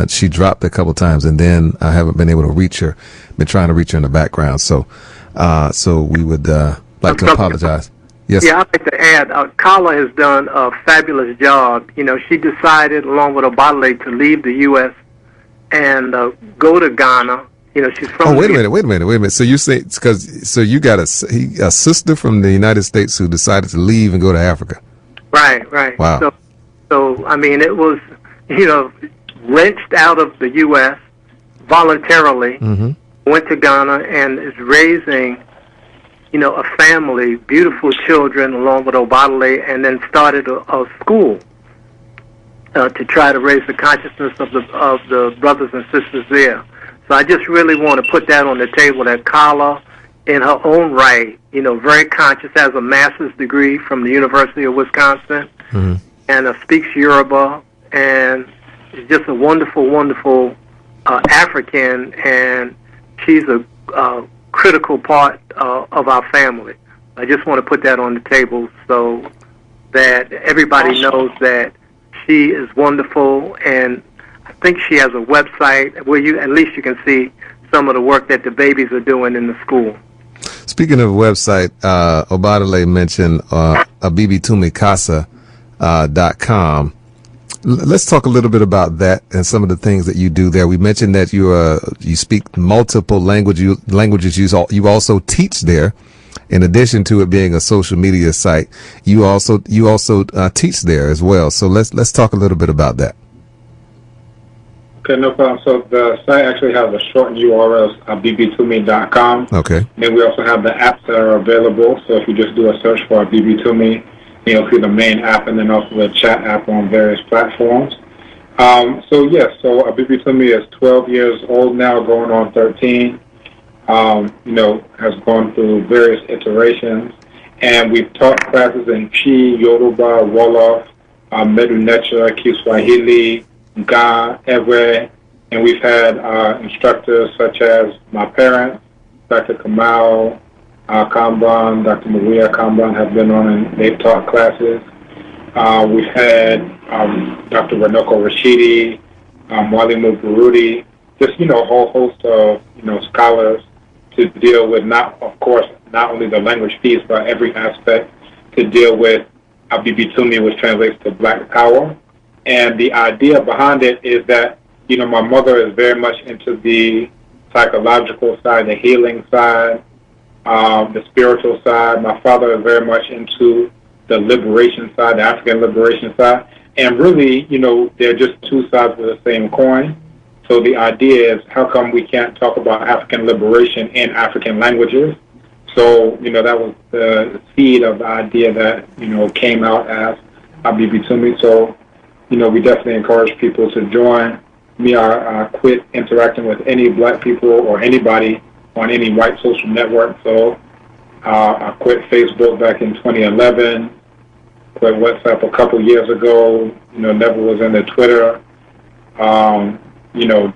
she dropped a couple times, and then I haven't been able to reach her. Been trying to reach her in the background. So we would like to apologize. Yes. Yeah, I'd like to add, Kala has done a fabulous job. She decided, along with Obadele, to leave the U.S. and go to Ghana. She's from. Oh, wait a minute. So you say so you got a sister from the United States who decided to leave and go to Africa. Right. Wow. So I mean, it was wrenched out of the U.S. voluntarily, went to Ghana and is raising, a family, beautiful children, along with Obadele, and then started a school to try to raise the consciousness of the brothers and sisters there. So I just really want to put that on the table, that Kala, in her own right, very conscious, has a master's degree from the University of Wisconsin, and speaks Yoruba, and is just a wonderful, wonderful African, and she's a critical part of our family. I just want to put that on the table so that everybody knows that she is wonderful, and I think she has a website where at least you can see some of the work that the babies are doing in the school. Speaking of a website, Obadele mentioned abibitumikasa.com. Let's talk a little bit about that and some of the things that you do there. We mentioned that you speak multiple languages. You also teach there. In addition to it being a social media site, you also teach there as well. So let's talk a little bit about that. Okay, no problem. So the site actually has a shortened URL, bbtumi.com. Okay. And then we also have the apps that are available. So if you just do a search for bbtumi, you'll see the main app and then also the chat app on various platforms. So bbtumi is 12 years old now, going on 13. Has gone through various iterations. And we've taught classes in Chi, Yoruba, Wolof, Medu-Necha, Kiswahili, Ga, Ewe, and we've had instructors such as my parents, Dr. Kamau Kambon, Dr. Mawiyah Kambon have been on and they've taught classes. We've had Dr. Ranoko Rashidi, Walimu Burudi, just, a whole host of, scholars to deal with not only the language piece, but every aspect to deal with Abibitumi, which translates to Black Power. And the idea behind it is that, my mother is very much into the psychological side, the healing side, the spiritual side. My father is very much into the liberation side, the African liberation side. And really, they're just two sides of the same coin. So the idea is, how come we can't talk about African liberation in African languages? So, that was the seed of the idea that, came out as Abibitumi. So, we definitely encourage people to join. I quit interacting with any Black people or anybody on any white social network. So I quit Facebook back in 2011, quit WhatsApp a couple years ago, never was into Twitter,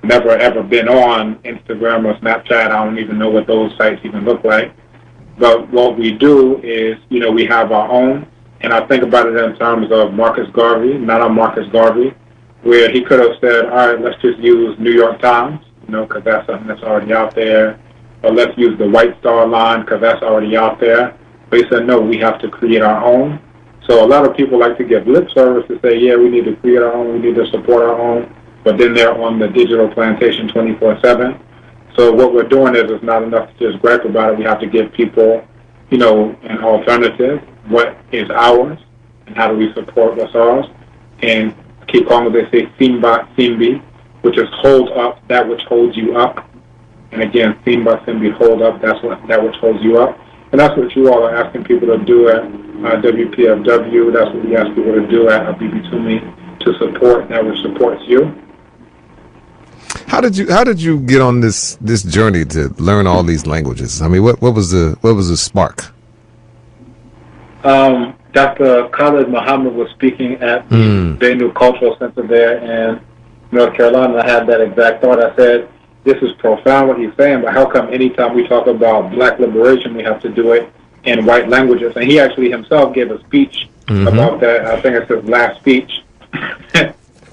never ever been on Instagram or Snapchat. I don't even know what those sites even look like. But what we do is, we have our own. And I think about it in terms of Marcus Garvey, not on Marcus Garvey, where he could have said, all right, let's just use New York Times, because that's something that's already out there. Or let's use the White Star Line, because that's already out there. But he said, no, we have to create our own. So a lot of people like to give lip service to say, yeah, we need to create our own, we need to support our own. But then they're on the digital plantation 24/7. So what we're doing is it's not enough to just gripe about it. We have to give people, an alternative. What is ours, and how do we support what's ours? And Kikongo, they say Simba Simbi, which is hold up that which holds you up. And again, Simba Simbi, hold up that which holds you up. And that's what you all are asking people to do at WPFW. That's what we ask people to do at BB2Me to support. That which supports you. How did you get on this journey to learn all these languages? I mean, what was the spark? Dr. Khalid Muhammad was speaking at the Benue Cultural Center there in North Carolina. I had that exact thought. I said, this is profound what he's saying, but how come anytime we talk about black liberation, we have to do it in white languages? And he actually himself gave a speech about that. I think it's his last speech,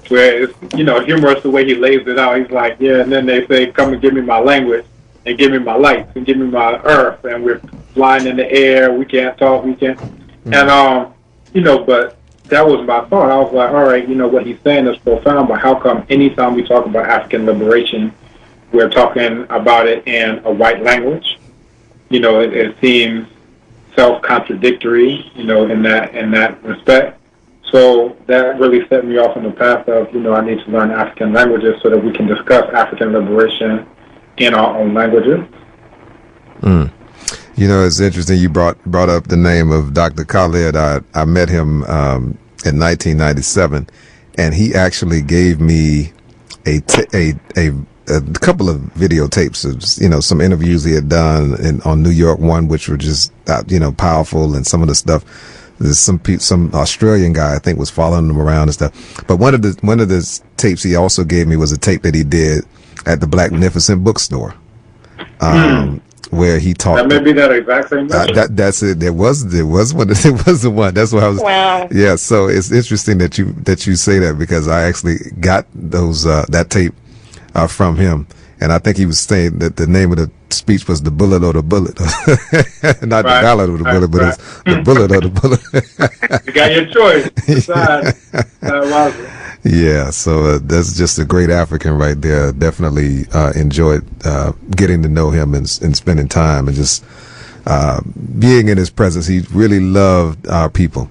where it's, humorous the way he lays it out. He's like, yeah, and then they say, come and give me my language, and give me my lights, and give me my earth, and we're flying in the air, we can't talk, we can't. And, but that was my thought. I was like, all right, what he's saying is profound, but how come anytime we talk about African liberation, we're talking about it in a white language? It seems self-contradictory, in that respect. So that really set me off on the path of, I need to learn African languages so that we can discuss African liberation in our own languages. It's interesting you brought up the name of Dr. Khalid. I met him in 1997, and he actually gave me a couple of videotapes of some interviews he had done on New York One, which were just powerful, and some of the stuff. There's some Australian guy I think was following him around and stuff. But one of the tapes he also gave me was a tape that he did at the Black Magnificent Bookstore, where he talked. That may be that exact same. That's it. There was one. It was the one. That's why I was. Wow. Yeah. So it's interesting that you say that, because I actually got those that tape from him. And I think he was saying that the name of the speech was "The Bullet or the Bullet," not the ballad of the bullet, but it's "The Bullet or the Bullet." You got your choice. Decide. Yeah, so that's just a great African right there. Definitely enjoyed getting to know him and spending time and just being in his presence. He really loved our people.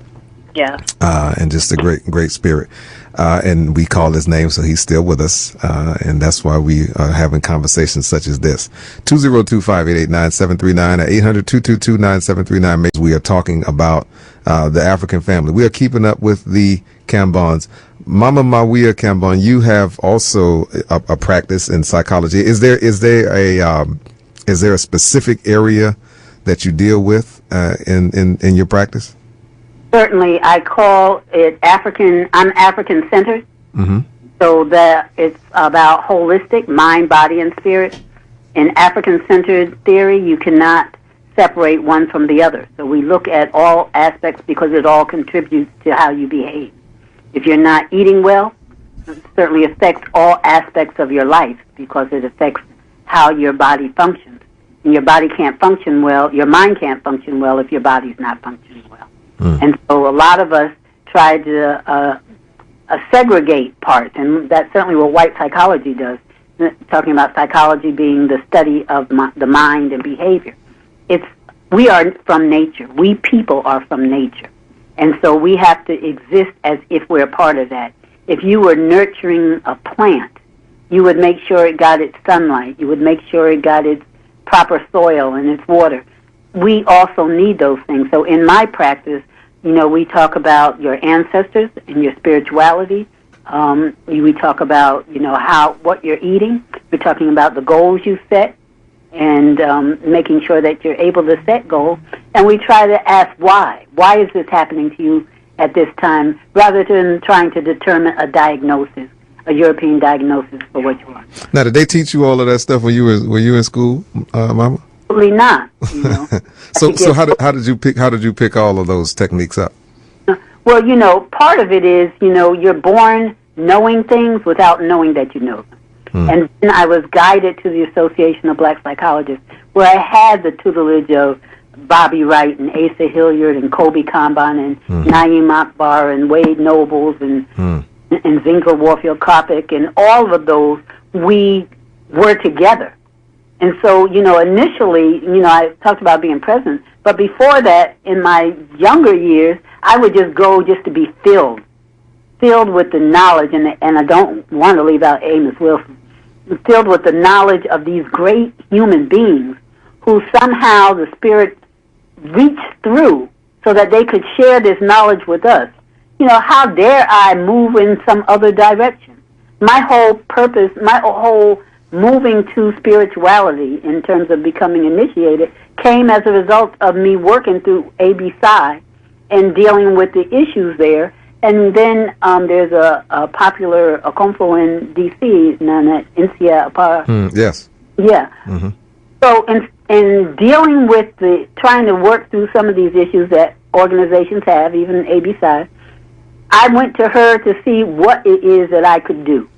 Yeah. And just a great spirit. And we call his name, so he's still with us. And that's why we are having conversations such as this. 202-588-9739 at 800-222-9739. We are talking about the African family. We are keeping up with the Kambons. Mama Mawiyah Kambon, you have also a practice in psychology. Is there a specific area that you deal with in your practice? Certainly, I call it African. I'm African-centered, so that it's about holistic mind, body, and spirit. In African-centered theory, you cannot separate one from the other. So we look at all aspects because it all contributes to how you behave. If you're not eating well, it certainly affects all aspects of your life because it affects how your body functions. And your body can't function well, your mind can't function well if your body's not functioning well. And so a lot of us try to segregate parts, and that's certainly what white psychology does, talking about psychology being the study of the mind and behavior. We are from nature. We people are from nature. And so we have to exist as if we're a part of that. If you were nurturing a plant, you would make sure it got its sunlight. You would make sure it got its proper soil and its water. We also need those things. So in my practice, we talk about your ancestors and your spirituality. We talk about, what you're eating. We're talking about the goals you set and making sure that you're able to set goals. And we try to ask why. Why is this happening to you at this time, rather than trying to determine a diagnosis, a European diagnosis for what you are. Now, did they teach you all of that stuff when you in school, Mama? Absolutely not. So how did you pick all of those techniques up? Well, part of it is, you're born knowing things without knowing that you know them. And then I was guided to the Association of Black Psychologists, where I had the tutelage of Bobby Wright and Asa Hilliard and Kobe Kambon and Naeem Akbar and Wade Nobles and Zinker Warfield Kopic, and all of those, we were together. And so, initially, I talked about being present, but before that, in my younger years, I would just go just to be filled with the knowledge, and I don't want to leave out Amos Wilson, filled with the knowledge of these great human beings who somehow the spirit reach through so that they could share this knowledge with us. How dare I move in some other direction? My whole purpose, my whole moving to spirituality in terms of becoming initiated came as a result of me working through ABC and dealing with the issues there. And then there's a popular Okomfo in D.C., Nana Insia Apara. Yes. Yeah. Mm-hmm. So in dealing with trying to work through some of these issues that organizations have, even ABC, I went to her to see what it is that I could do.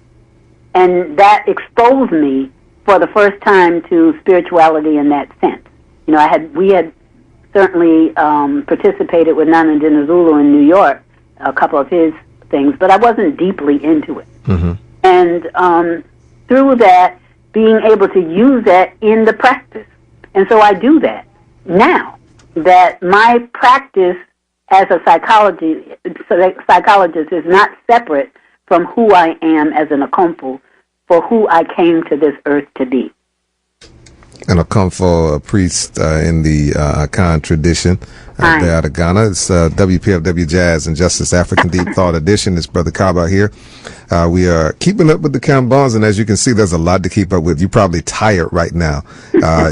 And that exposed me for the first time to spirituality in that sense. We had certainly participated with Nana Dinazulu in New York, a couple of his things, but I wasn't deeply into it. Mm-hmm. And through that, being able to use that in the practice. And so I do that now, that my practice as a psychologist is not separate from who I am as an Okomfo, for who I came to this earth to be. And Okomfo, a priest in the Akan tradition there out of Ghana. It's WPFW Jazz and Justice African Deep Thought Edition. It's Brother Kaba here. We are keeping up with the Kambons, and as you can see, there's a lot to keep up with. You're probably tired right now. I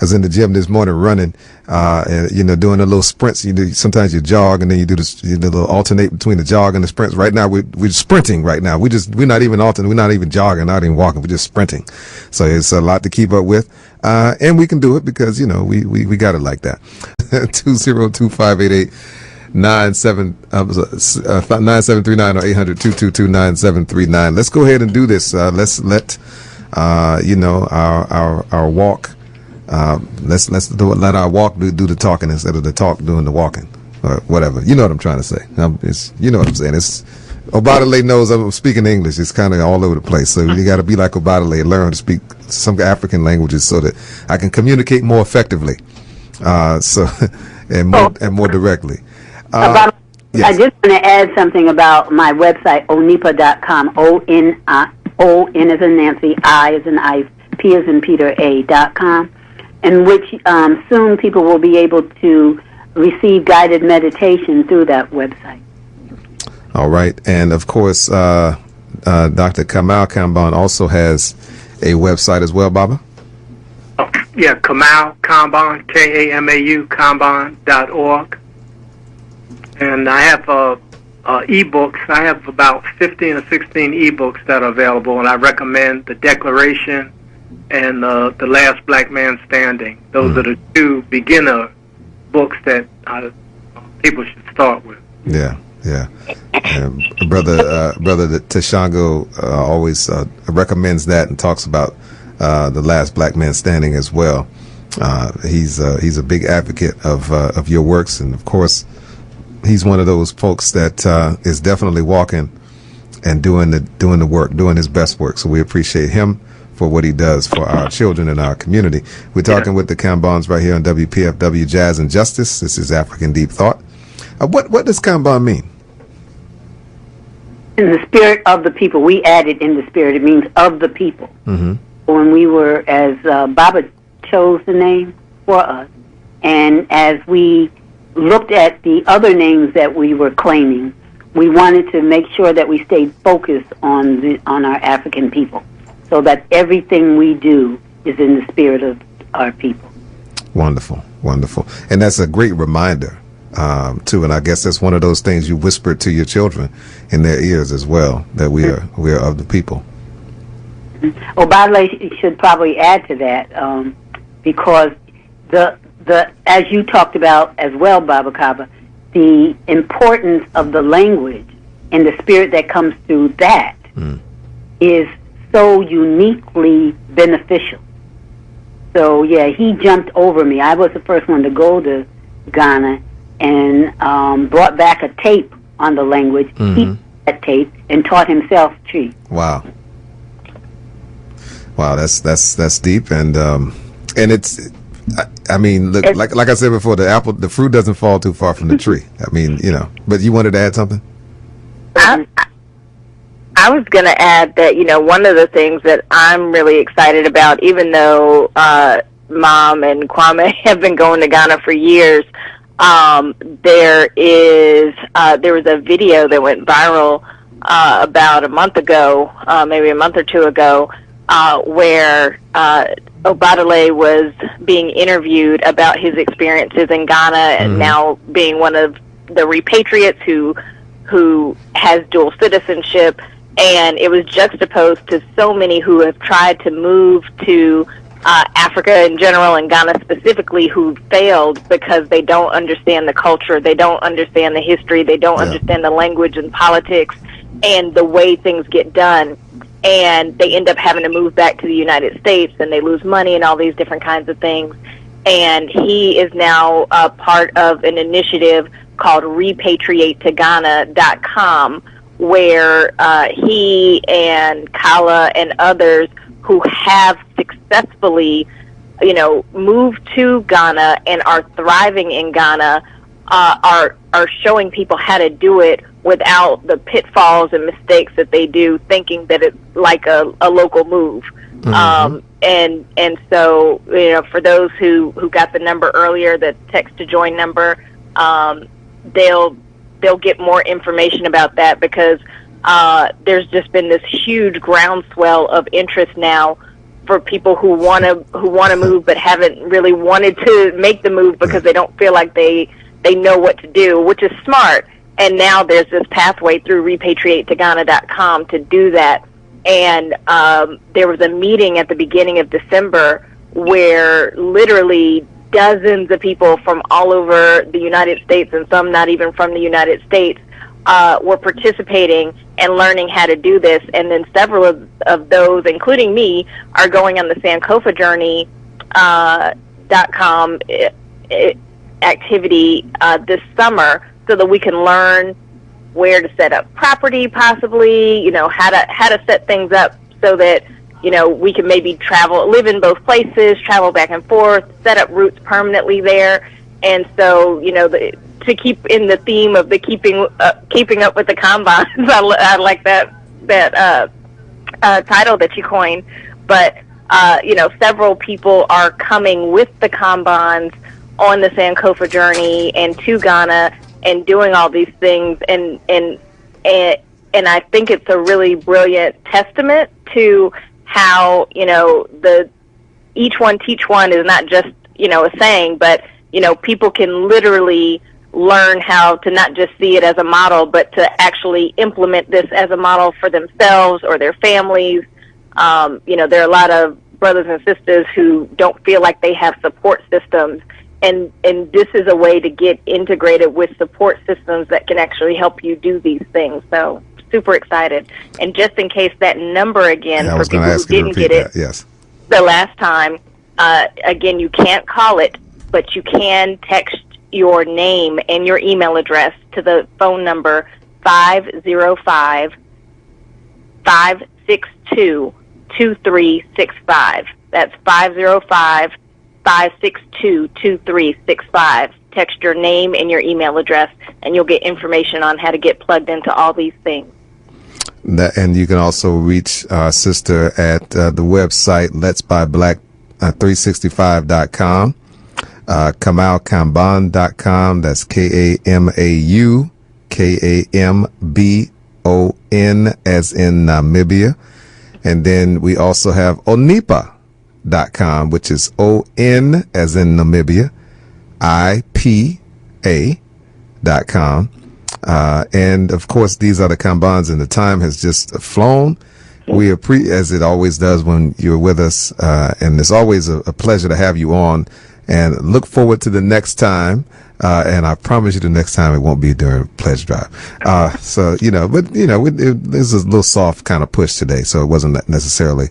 was in the gym this morning running, and doing a little sprints. Sometimes you jog, and then you do the little alternate between the jog and the sprints. Right now, we're sprinting. Right now, we're not even alternating. We're not even jogging, not even walking. We're just sprinting. So it's a lot to keep up with, and we can do it because we got it like that. 202-588. 9739 or 800-222-9739. Let's go ahead and do this. Let's let our walk. Let's let our walk do the talking instead of the talk doing the walking, or whatever. You know what I'm trying to say. You know what I'm saying. It's Obadele knows I'm speaking English. It's kind of all over the place. So you got to be like Obadele and learn to speak some African languages so that I can communicate more effectively. And more directly. Yes. I just want to add something about my website, onipa.com, O-N as in Nancy, I as in ice, P as in Peter, A.com, in which soon people will be able to receive guided meditation through that website. All right. And, of course, Dr. Kamau Kambon also has a website as well, Baba? Yeah, Kamau Kambon, Kamau, Kambon.org. And I have ebooks. I have about 15 or 16 ebooks that are available, and I recommend The Declaration and The Last Black Man Standing. Those are the two beginner books that people should start with. Yeah. Brother Tashango always recommends that and talks about The Last Black Man Standing as well. He's a big advocate of your works, and of course, he's one of those folks that is definitely walking and doing the work, doing his best work. So we appreciate him for what he does for our children and our community. We're talking with the Kambons right here on WPFW Jazz and Justice. This is African Deep Thought. What does Kambon mean? In the spirit of the people. We added in the spirit. It means of the people. Mm-hmm. When we were, as Baba chose the name for us, and as we looked at the other names that we were claiming, we wanted to make sure that we stayed focused on our African people, so that everything we do is in the spirit of our people. Wonderful. And that's a great reminder, too. And I guess that's one of those things you whisper to your children in their ears as well, that we are of the people. Obadele should probably add to that, because as you talked about as well, Baba Kaba, the importance of the language and the spirit that comes through that is so uniquely beneficial. So, yeah, he jumped over me. I was the first one to go to Ghana and brought back a tape on the language. He took that tape and taught himself Tree. Wow, that's deep, and it's. I mean, look, like I said before, the fruit doesn't fall too far from the tree. I mean, but you wanted to add something? I was going to add that, one of the things that I'm really excited about, even though mom and Kwame have been going to Ghana for years. There was a video that went viral about a month ago, maybe a month or two ago, where Obadele was being interviewed about his experiences in Ghana and now being one of the repatriates who has dual citizenship, and it was juxtaposed to so many who have tried to move to Africa in general and Ghana specifically who failed because they don't understand the culture, they don't understand the history, they don't understand the language and politics and the way things get done. And they end up having to move back to the United States, and they lose money and all these different kinds of things. And he is now part of an initiative called repatriateToGhana.com, where he and Kala and others who have successfully, moved to Ghana and are thriving in Ghana are showing people how to do it without the pitfalls and mistakes that they do, thinking that it's like a local move. And so, for those who got the number earlier, the text to join number, they'll get more information about that, because there's just been this huge groundswell of interest now for people who want to move but haven't really wanted to make the move because they don't feel like they know what to do, which is smart. And now there's this pathway through repatriateToGhana.com to do that. And there was a meeting at the beginning of December where literally dozens of people from all over the United States, and some not even from the United States, were participating and learning how to do this. And then several of those, including me, are going on the SankofaJourney.com activity this summer, so that we can learn where to set up property, possibly, how to set things up so that, we can maybe live in both places, travel back and forth, set up roots permanently there. And so, to keep in the theme of the keeping up with the Kambons, I like that title that you coined. But, several people are coming with the Kambons on the Sankofa journey and to Ghana and doing all these things, and I think it's a really brilliant testament to how the each one teach one is not just a saying, but people can literally learn how to not just see it as a model, but to actually implement this as a model for themselves or their families. There are a lot of brothers and sisters who don't feel like they have support systems. And this is a way to get integrated with support systems that can actually help you do these things. So super excited. And just in case that number again, for people who didn't get it the last time, again, you can't call it, but you can text your name and your email address to the phone number 505-562-2365. That's 505-562-2365. Text your name and your email address, and you'll get information on how to get plugged into all these things. And you can also reach our sister at the website letsbuyblack365.com, KamauKambon.com. That's KamauKambon, as in Namibia. And then we also have Onipa.com, which is ON as in Namibia, IPA.com. And of course, these are the Kambons, and the time has just flown. We as it always does when you're with us, and it's always a pleasure to have you on, and look forward to the next time. And I promise you the next time it won't be during Pledge Drive. This is a little soft kind of push today, so it wasn't necessarily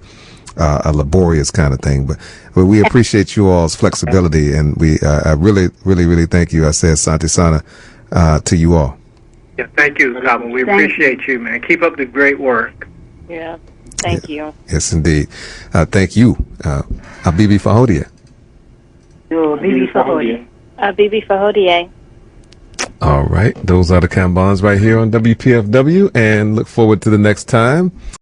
a laborious kind of thing, but we appreciate you all's flexibility, and I really, really, really thank you. I said Santi Sana to you all. Yeah, thank you, Kambon. We appreciate you, man. Keep up the great work. Yeah, thank you. Yes, indeed. Thank you, Abibi Fahodia. Bibi Fahodia. Bibi Fahodia. All right, those are the Kambons right here on WPFW, and look forward to the next time.